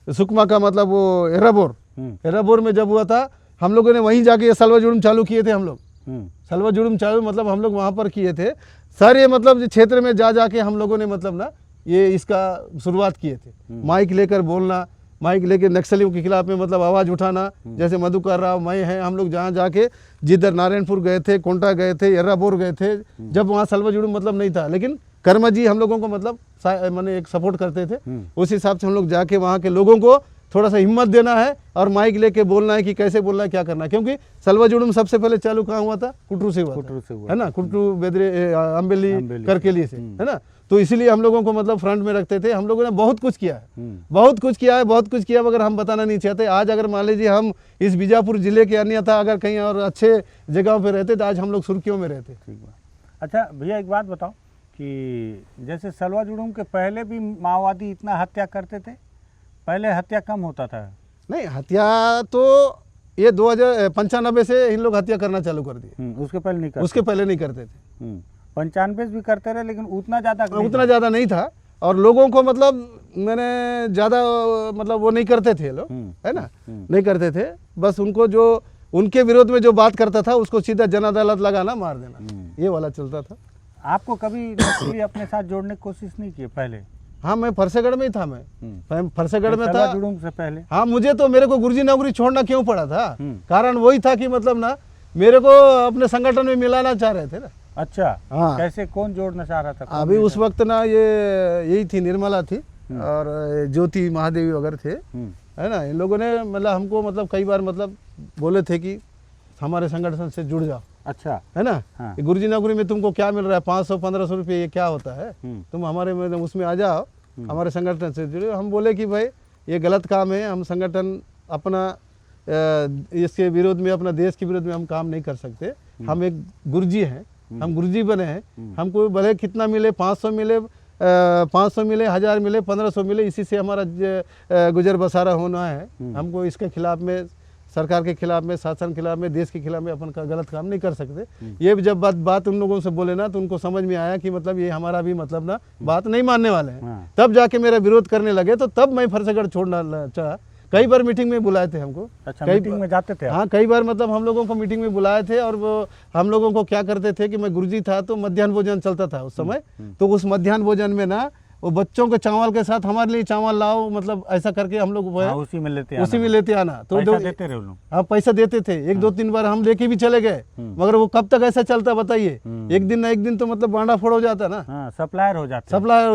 सुकमा का मतलब वो एराबोर में जब हुआ था, हम लोगों ने वहीं जाके ये सलवा जुड़ूम चालू किए थे। हम लोग सलवा जुड़ूम चालू मतलब हम लोग वहाँ पर किए थे सर। ये मतलब क्षेत्र में जाके हम लोगों ने मतलब ना ये इसका शुरुआत किए थे। माइक लेकर बोलना, माइक लेके नक्सलियों के खिलाफ में मतलब आवाज़ उठाना, जैसे मधुकर राव मैं हैं, हम लोग जहाँ जाके जिधर नारायणपुर गए थे, कोंटा गए थे, एर्राबोर गए थे, जब वहाँ सलवा जुड़ूम मतलब नहीं था, लेकिन कर्मा जी हम लोगों को मतलब मैंने एक सपोर्ट करते थे। उस हिसाब से हम लोग जाके वहाँ के लोगों को थोड़ा सा हिम्मत देना है और माइक लेके बोलना है कि कैसे बोलना है, क्या करना है। क्योंकि सलवा जुड़ूम सबसे पहले चालू कहाँ हुआ था? कुटरू से हुआ है ना, कुटरू बेदरे अम्बेली करके लिए से, है ना। तो इसीलिए हम लोगों को मतलब फ्रंट में रखते थे। हम लोगों ने बहुत कुछ किया है, बहुत कुछ किया, मगर हम बताना नहीं चाहते। आज अगर मान लीजिए हम इस बीजापुर जिले के अन्यथा अगर कहीं और अच्छे जगहों पे रहते तो आज हम लोग सुर्खियों में रहते। अच्छा भैया एक बात बताओ कि जैसे सलवा जुड़ूम के पहले भी माओवादी इतना हत्या करते थे? पहले हत्या कम होता था? नहीं, हत्या तो ये 2095 से इन लोग हत्या करना चालू कर दिए। उसके पहले नहीं करते? उसके पहले नहीं करते थे। 95 भी करते रहे, लेकिन उतना ज़्यादा नहीं था। और लोगों को मतलब मैंने ज़्यादा मतलब वो नहीं करते थे लोग, है ना, नहीं करते थे। बस उनको जो उनके विरोध में जो बात करता था उसको सीधा जन अदालत लगाना, मार देना, ये वाला चलता था। आपको कभी नक्सली अपने साथ जोड़ने की कोशिश नहीं की पहले? हाँ, मैं फरसेगढ़ में ही था। मैं फरसेगढ़ में था जुड़ूम से पहले। हाँ, मुझे तो मेरे को गुरुजी नौकरी छोड़ना क्यों पड़ा था? कारण वही था कि मतलब ना मेरे को अपने संगठन में मिलाना चाह रहे थे ना। अच्छा, हाँ। कैसे, कौन जोड़ना चाह रहा था? अभी उस वक्त ना यही थी, निर्मला थी और ज्योति महादेवी वगैरह थे, है ना। इन लोगों ने मतलब हमको मतलब कई बार मतलब बोले थे कि हमारे संगठन से जुड़ जाओ। अच्छा, है ना। हाँ। गुरुजी नौकरी में तुमको क्या मिल रहा है? 500-1500 रुपये, ये क्या होता है? तुम हमारे में उसमें आ जाओ, हमारे संगठन से जुड़े। हम बोले कि भाई ये गलत काम है, हम संगठन अपना इसके विरोध में, अपना देश के विरोध में हम काम नहीं कर सकते। हम एक गुरुजी हैं, हम गुरुजी बने हैं, हमको भले कितना मिले, 500 मिले, 1000 मिले, 1500 मिले, इसी से हमारा गुजर बसारा होना है। हमको इसके खिलाफ में, सरकार के खिलाफ में, शासन के खिलाफ में, देश के खिलाफ में अपन का गलत काम नहीं कर सकते। ये जब बात उन लोगों से बोले ना तो उनको समझ में आया कि मतलब ये हमारा भी मतलब ना बात नहीं मानने वाले हैं। तब जाके मेरा विरोध करने लगे, तो तब मैं फरसेगढ़ छोड़ना चाहा। कई बार मीटिंग में बुलाए थे हमको। अच्छा, कई मीटिंग में जाते थे आप? हाँ, कई बार मतलब हम लोगों को मीटिंग में बुलाए थे, और वो हम लोगों को क्या करते थे कि मैं गुरुजी था तो मध्याह्न भोजन चलता था उस समय, तो उस मध्याह्न भोजन में ना वो बच्चों के चावल के साथ हमारे लिए चावल लाओ, मतलब ऐसा करके हम लोग हाँ, उसी में लेते आना। तो पैसा देते रहे लोग। हाँ, पैसा देते थे। एक दो तीन बार हम लेके भी चले गए, मगर वो कब तक ऐसा चलता बताइए। एक दिन ना एक दिन तो मतलब बांडा फोड़ हो जाता ना, हाँ, सप्लायर हो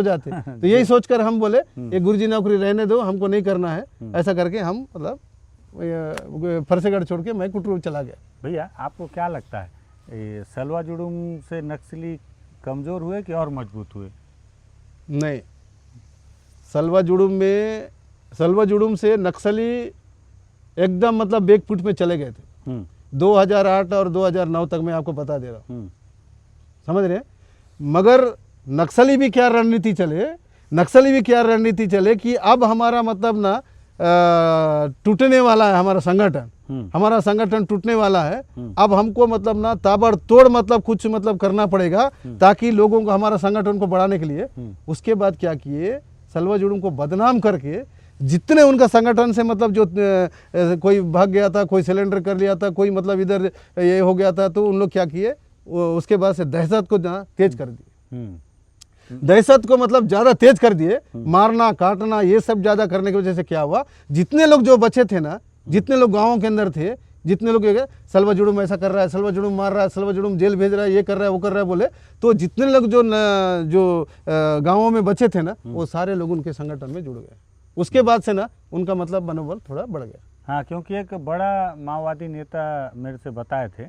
जाते। तो यही सोचकर हम बोले ये गुरुजी नौकरी रहने दो, हमको नहीं करना है। ऐसा करके हम मतलब फरसेगढ़ छोड़ के मैं कुटरू चला गया। भैया, आपको क्या लगता है, ये सलवा जुड़ूम से नक्सली कमजोर हुए कि और मजबूत हुए? नहीं, सलवा जुड़ूम से नक्सली एकदम मतलब बैकफुट में चले गए थे। 2008 और 2009 तक मैं आपको बता दे रहा हूँ, समझ रहे हैं। मगर नक्सली भी क्या रणनीति चले कि अब हमारा मतलब ना टूटने वाला है हमारा संगठन टूटने वाला है। अब हमको मतलब ना ताबड़तोड़ मतलब कुछ मतलब करना पड़ेगा ताकि लोगों को, हमारा संगठन को बढ़ाने के लिए। उसके बाद क्या किए, सलवा जुड़ूम को बदनाम करके जितने उनका संगठन से मतलब जो कोई भाग गया था, कोई सिलेंडर कर लिया था, कोई मतलब इधर ये हो गया था, तो उन लोग क्या किए, उसके बाद से दहशत को तेज कर दिए। दहशत को मतलब ज़्यादा तेज कर दिए, मारना काटना ये सब ज़्यादा करने की वजह से क्या हुआ, जितने लोग जो बचे थे ना, जितने लोग गाँवों के अंदर थे, जितने लोग सलवा जुड़ूम ऐसा कर रहा है, सलवा जुड़ूम मार रहा है, सलवा जुड़ूम जेल भेज रहा है, ये कर रहा है, वो कर रहा है बोले, तो जितने लोग जो गाँवों में बचे थे ना, वो सारे लोग उनके संगठन में जुड़ गए। उसके बाद से ना उनका मतलब मनोबल थोड़ा बढ़ गया। हाँ, क्योंकि एक बड़ा माओवादी नेता मेरे से बताए थे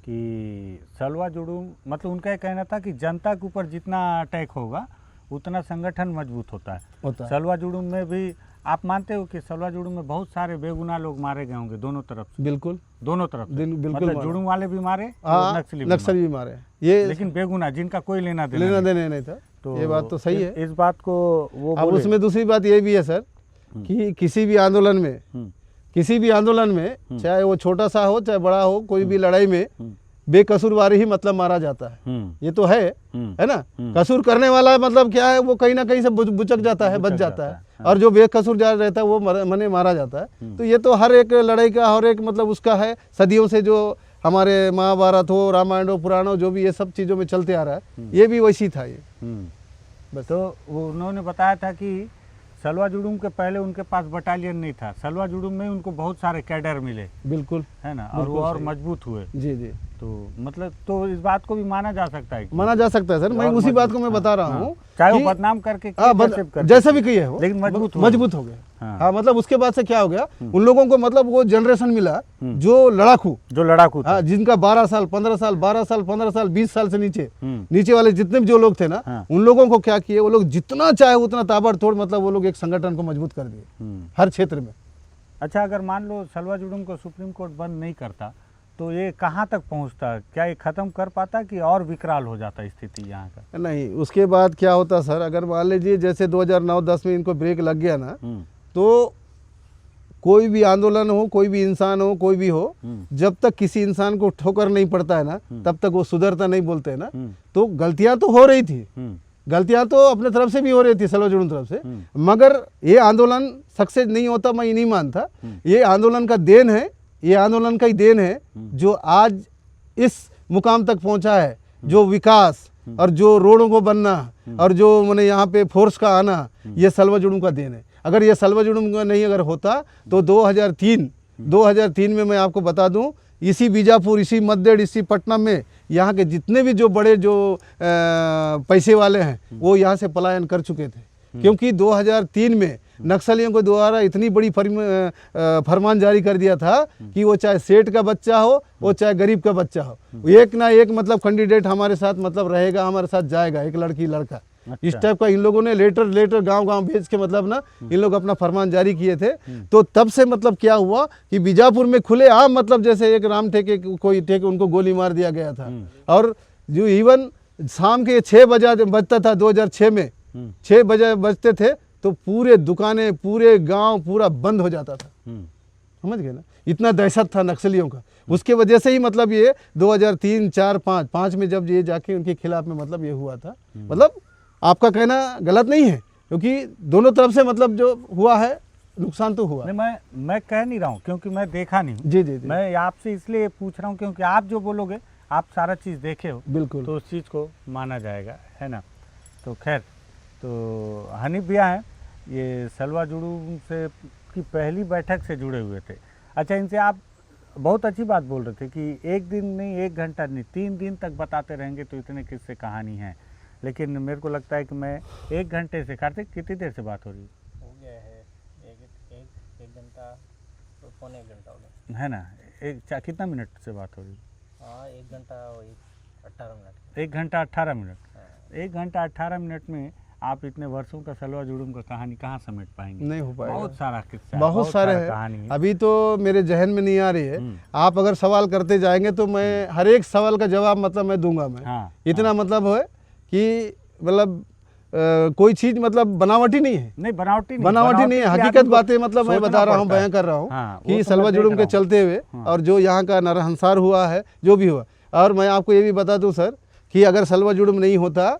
कि सलवा जुड़ूम, मतलब उनका ये कहना था कि जनता के ऊपर जितना अटैक होगा उतना संगठन मजबूत होता है। सलवा जुड़ूम में भी आप मानते हो कि सलवा जुड़ूम में बहुत सारे बेगुनाह लोग मारे गए होंगे दोनों तरफ से? बिल्कुल, दोनों तरफ से। बिल्कुल, मतलब जुड़ूम वाले भी मारे, नक्सली भी मारे, ये लेकिन बेगुनाह जिनका कोई लेना देने नहीं था। तो ये बात तो सही है। इस बात को वो अब उसमें दूसरी बात ये भी है सर कि किसी भी आंदोलन में चाहे वो छोटा सा हो चाहे बड़ा हो, कोई भी लड़ाई में बेकसूरवार ही मतलब मारा जाता है। ये तो है ना। कसूर करने वाला मतलब क्या है, वो कहीं ना कहीं से बुचक जाता है, बच जाता है। और जो बेकसूर जा रहता है वो मने मारा जाता है। तो ये तो हर एक लड़ाई का हर एक मतलब उसका है, सदियों से जो हमारे महाभारत हो, रामायण हो, पुराण हो, जो भी ये सब चीज़ों में चलते आ रहा है, ये भी वैसी था ये। बस तो वो उन्होंने बताया था कि सलवा जुड़ूम के पहले उनके पास बटालियन नहीं था, सलवा जुड़ूम में उनको बहुत सारे कैडर मिले। बिल्कुल, है ना, और वो और मजबूत हुए। जी जी। तो मतलब तो इस बात को भी माना जा सकता है, सर। मैं उसी बात को मैं बता रहा हूँ, चाहे वो बदनाम करके जैसे भी किए हो, लेकिन मजबूत हो गए। हाँ, मतलब उसके बाद से क्या हो गया, उन लोगों को मतलब वो जनरेशन मिला जो लड़ाकू था, जिनका 12 साल 15 साल 12 साल 15 साल 20 साल से नीचे वाले जितने भी जो लोग थे ना, उन लोगों को क्या किए, वो लोग जितना चाहे उतना ताबड़तोड़ मतलब वो लोग एक संगठन को मजबूत कर दिए हर क्षेत्र में। अच्छा, अगर मान लो सलवा जुड़ूम को सुप्रीम कोर्ट बंद नहीं करता तो ये कहाँ तक पहुँचता? क्या ये ख़त्म कर पाता कि और विकराल हो जाता स्थिति यहाँ का? नहीं, उसके बाद क्या होता सर, अगर मान लीजिए जैसे 2009-10 में इनको ब्रेक लग गया ना, तो कोई भी आंदोलन हो, कोई भी इंसान हो, कोई भी हो, जब तक किसी इंसान को ठोकर नहीं पड़ता है ना, तब तक वो सुधरता नहीं बोलते है ना। तो गलतियां तो हो रही थी, गलतियां तो अपने तरफ से भी हो रही थी, सलवा जुड़ूम तरफ से, मगर ये आंदोलन सक्सेस नहीं होता, मैं ये नहीं मानता। ये आंदोलन का देन है, ये आंदोलन का ही देन है जो आज इस मुकाम तक पहुंचा है। जो विकास और जो रोडों को बनना और जो मैंने यहाँ पे फोर्स का आना, ये सलवा जुड़ूम का देन है। अगर ये सलवा जुड़ूम का नहीं अगर होता तो 2003 में मैं आपको बता दूं, इसी बीजापुर, इसी मद्देड़, इसी पटना में यहाँ के जितने भी जो बड़े जो पैसे वाले हैं वो यहाँ से पलायन कर चुके थे। क्योंकि 2003 में नक्सलियों के द्वारा इतनी बड़ी फरमान जारी कर दिया था कि वो चाहे सेठ का बच्चा हो, वो चाहे गरीब का बच्चा हो, एक ना एक मतलब कैंडिडेट हमारे साथ मतलब रहेगा, हमारे साथ जाएगा, एक लड़की लड़का। अच्छा। इस टाइप का इन लोगों ने लेटर गांव भेज के मतलब ना इन लोग अपना फरमान जारी किए थे। तो तब से मतलब क्या हुआ कि बीजापुर में खुले आम मतलब जैसे एक राम ठेके कोई ठेके उनको गोली मार दिया गया था। और जो इवन शाम के 6 बजे बजता था 2006 में, 6 बजे बजते थे तो पूरे दुकानें, पूरे गांव पूरा बंद हो जाता था। समझ गए ना, इतना दहशत था नक्सलियों का। उसके वजह से ही मतलब ये 2003, 4, 5 में जब ये जाके उनके खिलाफ में मतलब ये हुआ था। मतलब आपका कहना गलत नहीं है, क्योंकि दोनों तरफ से मतलब जो हुआ है नुकसान तो हुआ। नहीं, मैं कह नहीं रहा हूँ क्योंकि मैं देखा नहीं हूँ। जी जी जी, मैं आपसे इसलिए पूछ रहा हूँ क्योंकि आप जो बोलोगे आप सारा चीज़ देखे हो, बिल्कुल। तो उस चीज़ को माना जाएगा, है ना। तो खैर, तो हनीफ भैया हैं, ये सलवा जुड़ूम से की पहली बैठक से जुड़े हुए थे। अच्छा, इनसे आप बहुत अच्छी बात बोल रहे थे कि एक दिन नहीं, 1 घंटा नहीं, 3 दिन तक बताते रहेंगे तो इतने किस्से कहानी हैं। लेकिन मेरे को लगता है कि मैं 1 घंटे से, कार्तिक कितनी देर से बात हो रही हो गया है, एक घंटा तो पौने 1 घंटा हो गया है ना। कितना मिनट से बात हो रही? हाँ, 1 घंटा वही 18 मिनट। 1 घंटा 18 मिनट। हाँ। 1 घंटा 18 मिनट में आप इतने वर्षों का सलवा जुड़ूम का कहानी कहाँ समेट पाएंगे? नहीं हो पाएगा। बहुत सारा किस्सा, बहुत सारे सारा हैं, कहानी है। अभी तो मेरे जहन में नहीं आ रही है। आप अगर सवाल करते जाएंगे तो मैं हर एक सवाल का जवाब मतलब मैं दूंगा। मैं हाँ, इतना मतलब है कि मतलब कोई चीज मतलब बनावटी नहीं है। नहीं, बनावटी नहीं, बनावटी नहीं है, के हकीकत आदमी को बातें मतलब मैं सोचना बता रहा हूँ, पड़ता है। बयां कर रहा हूँ हाँ, वो कि तो सलवा मैं जुड़ूम देख के रहा हूँ। चलते हुए हाँ। और जो यहाँ का नरहंसार हुआ है, जो भी हुआ। और मैं आपको ये भी बता दूं सर कि अगर सलवा जुड़ूम नहीं होता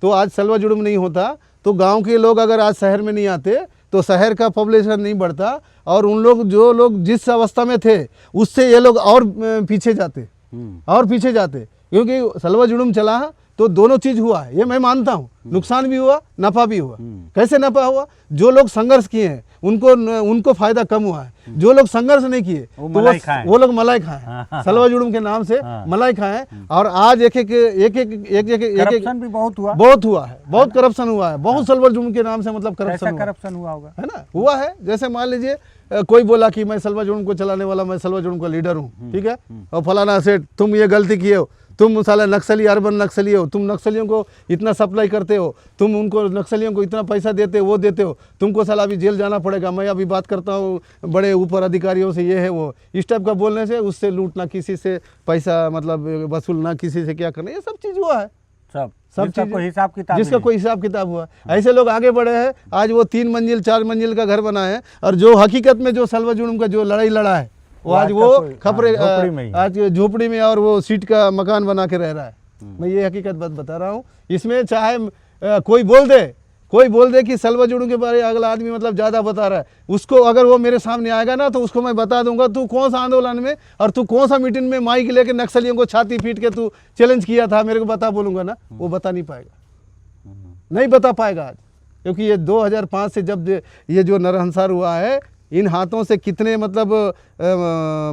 तो आज सलवा जुड़ूम नहीं होता तो गांव के लोग अगर आज शहर में नहीं आते तो शहर का पॉपुलेशन नहीं बढ़ता, और उन लोग जो लोग जिस अवस्था में थे उससे ये लोग और पीछे जाते, और पीछे जाते। क्योंकि सलवा जुड़ूम चला तो दोनों चीज हुआ है, ये मैं मानता हूँ। नुकसान भी हुआ, नफा भी हुआ। कैसे नफा हुआ? जो लोग संघर्ष किए हैं उनको फायदा कम हुआ है। जो लोग संघर्ष नहीं किए तो वो लोग मलाई खाए, सलवा जुड़ूम के नाम से मलाई खाए। और आज एक करप्शन भी बहुत हुआ, बहुत करप्शन हुआ है, बहुत सलवा जुड़ूम के नाम से मतलब करप्शन हुआ होगा, है ना, हुआ है। जैसे मान लीजिए कोई बोला कि मैं सलवा जुड़ूम को चलाने वाला, मैं सलवा जुड़ूम का लीडर हूँ, ठीक है, और फलाना सेठ तुम ये गलती किए हो, तुम साला नक्सली, अर्बन नक्सली हो, तुम नक्सलियों को इतना सप्लाई करते हो, तुम उनको नक्सलियों को इतना पैसा देते हो, वो देते हो, तुमको साला अभी जेल जाना पड़ेगा। मैं अभी बात करता हूँ बड़े ऊपर अधिकारियों से, ये है वो, इस टाइप का बोलने से उससे लूटना, किसी से पैसा मतलब वसूलना, किसी से क्या करना, ये सब चीज़ हुआ है। सब जिसका कोई हिसाब किताब, जिसका कोई हिसाब किताब हुआ। ऐसे लोग आगे बढ़े हैं, आज वो 3 मंजिल 4 मंजिल का घर बना है। और जो हकीकत में जो सलवा जुड़ूम का जो लड़ाई लड़ा है वो आज वो खपरे आज झोपड़ी में और वो सीट का मकान बना के रह रहा है। मैं ये हकीकत बात बता रहा हूँ। इसमें चाहे कोई बोल दे कि सलवा जुड़ूम के बारे में अगला आदमी मतलब ज़्यादा बता रहा है, उसको अगर वो मेरे सामने आएगा ना तो उसको मैं बता दूंगा तू कौन सा आंदोलन में और तू कौन सा मीटिंग में माइक लेके नक्सलियों को छाती पीट के तू चैलेंज किया था, मेरे को बता बोलूंगा ना, वो बता नहीं पाएगा, नहीं बता पाएगा आज। क्योंकि ये 2005 से जब ये जो नरहंसार हुआ है, इन हाथों से कितने मतलब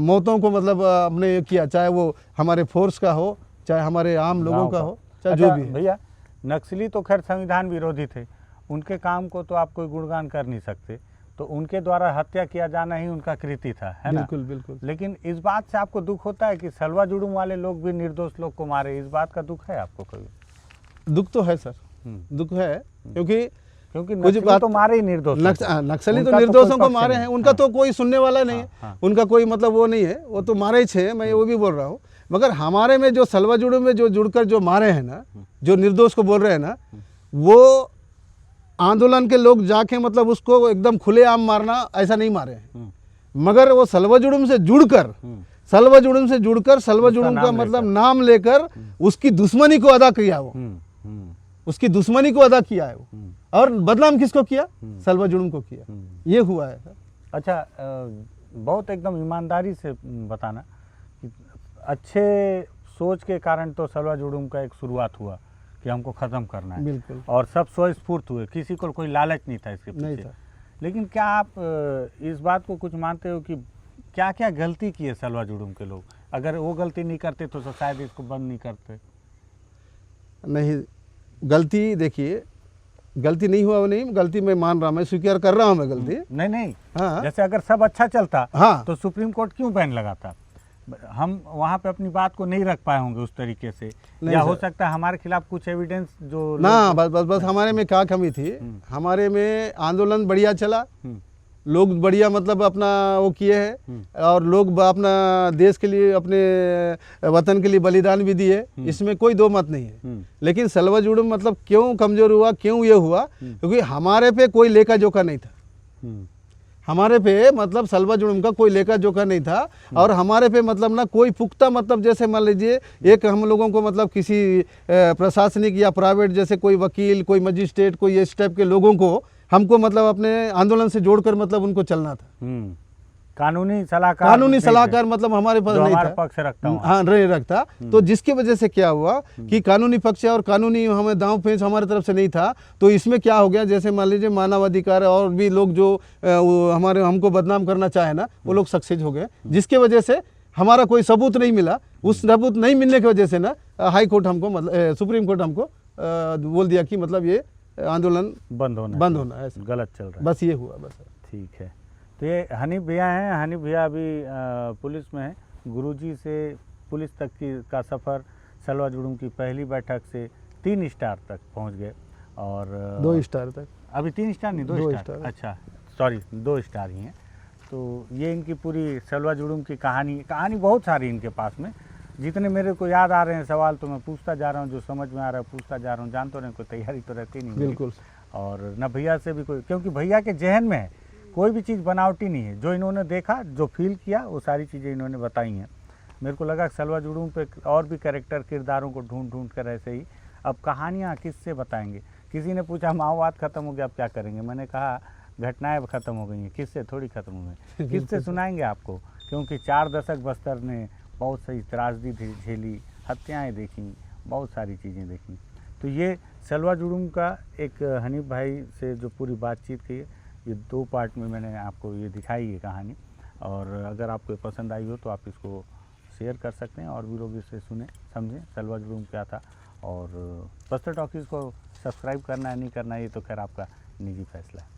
मौतों को मतलब हमने किया, चाहे वो हमारे फोर्स का हो, चाहे हमारे आम लोगों का हो, चाहे जो भी। भैया, नक्सली तो खैर संविधान विरोधी थे, उनके काम को तो आप कोई गुणगान कर नहीं सकते, तो उनके द्वारा हत्या किया जाना ही उनका कृति था, है ना? बिल्कुल बिल्कुल। लेकिन इस बात से आपको दुख होता है कि सलवा जुड़ूम वाले लोग भी निर्दोष लोग को मारे, इस बात का दुख है आपको कभी? दुख तो है सर, दुख है, क्योंकि कुछ बात तो मारे ही निर्दोष, नक्सली तो निर्दोषों को मारे हैं, उनका तो कोई सुनने वाला नहीं है, उनका कोई मतलब वो नहीं है, वो तो मारे ही छे, मैं वो भी बोल रहा हूँ। मगर हमारे में जो सलवा जुड़ूम में जो जुड़कर जो मारे हैं ना, जो निर्दोष को बोल रहे हैं ना, वो आंदोलन के लोग जाके मतलब उसको एकदम खुलेआम मारना ऐसा नहीं मारे हैं, मगर वो सलवा जुड़ूम से जुड़कर सलवा जुड़ूम का मतलब नाम लेकर उसकी दुश्मनी को अदा किया, वो उसकी दुश्मनी को अदा किया है वो। और बदनाम किसको किया? सलवा जुड़ूम को किया, ये हुआ है। अच्छा, बहुत एकदम ईमानदारी से बताना कि अच्छे सोच के कारण तो सलवा जुड़ूम का एक शुरुआत हुआ कि हमको ख़त्म करना है, बिल्कुल, और सब स्वस्फूर्त हुए, किसी को कोई लालच नहीं था इसके पीछे, नहीं था। लेकिन क्या आप इस बात को कुछ मानते हो कि क्या क्या गलती की है सलवा जुड़ूम के लोग? अगर वो गलती नहीं करते तो शायद इसको बंद नहीं करते। नहीं, गलती देखिए, गलती नहीं हुआ, वो नहीं, गलती मैं मान रहा, मैं स्वीकार कर रहा हूँ मैं गलती। नहीं, हाँ, जैसे अगर सब अच्छा चलता, हाँ, तो सुप्रीम कोर्ट क्यों बैन लगाता? हम वहाँ पे अपनी बात को नहीं रख पाए होंगे उस तरीके से, या हो सकता है हमारे खिलाफ कुछ एविडेंस जो ना, बस हमारे में क्या कमी थी, हमारे में आंदोलन बढ़िया चला, लोग बढ़िया मतलब अपना वो किए हैं, और लोग अपना देश के लिए, अपने वतन के लिए बलिदान भी दिए, इसमें कोई दो मत नहीं है। लेकिन सलवा जुड़ूम मतलब क्यों कमजोर हुआ, क्यों ये हुआ? क्योंकि हमारे पे कोई लेखा जोखा नहीं था, हमारे पे मतलब सलवा जुड़ूम का कोई लेखा जोखा नहीं था, और हमारे पे मतलब ना कोई पुख्ता मतलब जैसे मान लीजिए एक हम लोगों को मतलब किसी प्रशासनिक या प्राइवेट जैसे कोई वकील, कोई मजिस्ट्रेट, कोई इस टाइप के लोगों को हमको मतलब अपने आंदोलन से जोड़कर मतलब उनको चलना था। कानूनी सलाहकार मतलब हमारे पास जो नहीं हमारा था, पक्ष रखता हूँ। हाँ नहीं रखता। तो जिसकी वजह से क्या हुआ कि कानूनी पक्ष और कानूनी हमें दांव पेंच हमारे तरफ से नहीं था, तो इसमें क्या हो गया, जैसे मान लीजिए मानवाधिकार और भी लोग जो हमारे हमको बदनाम करना चाहे ना, वो लोग सक्सेस हो गए, जिसके वजह से हमारा कोई सबूत नहीं मिला। उस सबूत नहीं मिलने की वजह से ना हाई कोर्ट हमको मतलब सुप्रीम कोर्ट हमको बोल दिया कि मतलब ये आंदोलन बंद होना है, ऐसा गलत चल रहा है। बस ये हुआ बस। ठीक है। तो ये हनीफ भैया हैं, हनीफ भैया अभी पुलिस में हैं। गुरुजी से पुलिस तक का सफ़र सलवा जुड़ूम की पहली बैठक से 3 स्टार तक पहुंच गए और 2 स्टार तक। अभी 3 स्टार नहीं, 2 स्टार। अच्छा सॉरी, 2 स्टार ही हैं। तो ये इनकी पूरी सलवा जुड़ूम की कहानी बहुत सारी इनके पास में। जितने मेरे को याद आ रहे हैं सवाल तो मैं पूछता जा रहा हूँ, जो समझ में आ रहा है पूछता जा रहा हूँ। जानते रहे कोई तैयारी तो रहती नहीं मेरी। बिल्कुल। और न भैया से भी कोई, क्योंकि भैया के जहन में है कोई भी चीज़ बनावटी नहीं है। जो इन्होंने देखा, जो फील किया, वो सारी चीज़ें इन्होंने बताई हैं। मेरे को लगा सलवा जुड़ूम पे और भी कैरेक्टर किरदारों को ढूंढ कर ऐसे ही अब कहानियाँ किससे बताएंगे। किसी ने पूछा माओवाद ख़त्म हो गया, अब क्या करेंगे। मैंने कहा घटनाएं ख़त्म हो गई हैं, किससे थोड़ी ख़त्म हो गई, किससे सुनाएंगे आपको। क्योंकि 4 दशक बस्तर ने बहुत सही त्रासदी झेली, हत्याएँ देखी, बहुत सारी चीज़ें देखी। तो ये सलवा जुड़ूम का एक हनीफ भाई से जो पूरी बातचीत की है, ये 2 पार्ट में मैंने आपको ये दिखाई है कहानी। और अगर आपको पसंद आई हो तो आप इसको शेयर कर सकते हैं और भी लोग इसे सुने समझें सलवा जुड़ूम क्या था। और बस्तर टॉकीज़ को सब्सक्राइब करना है नहीं करना, ये तो खैर आपका निजी फैसला है।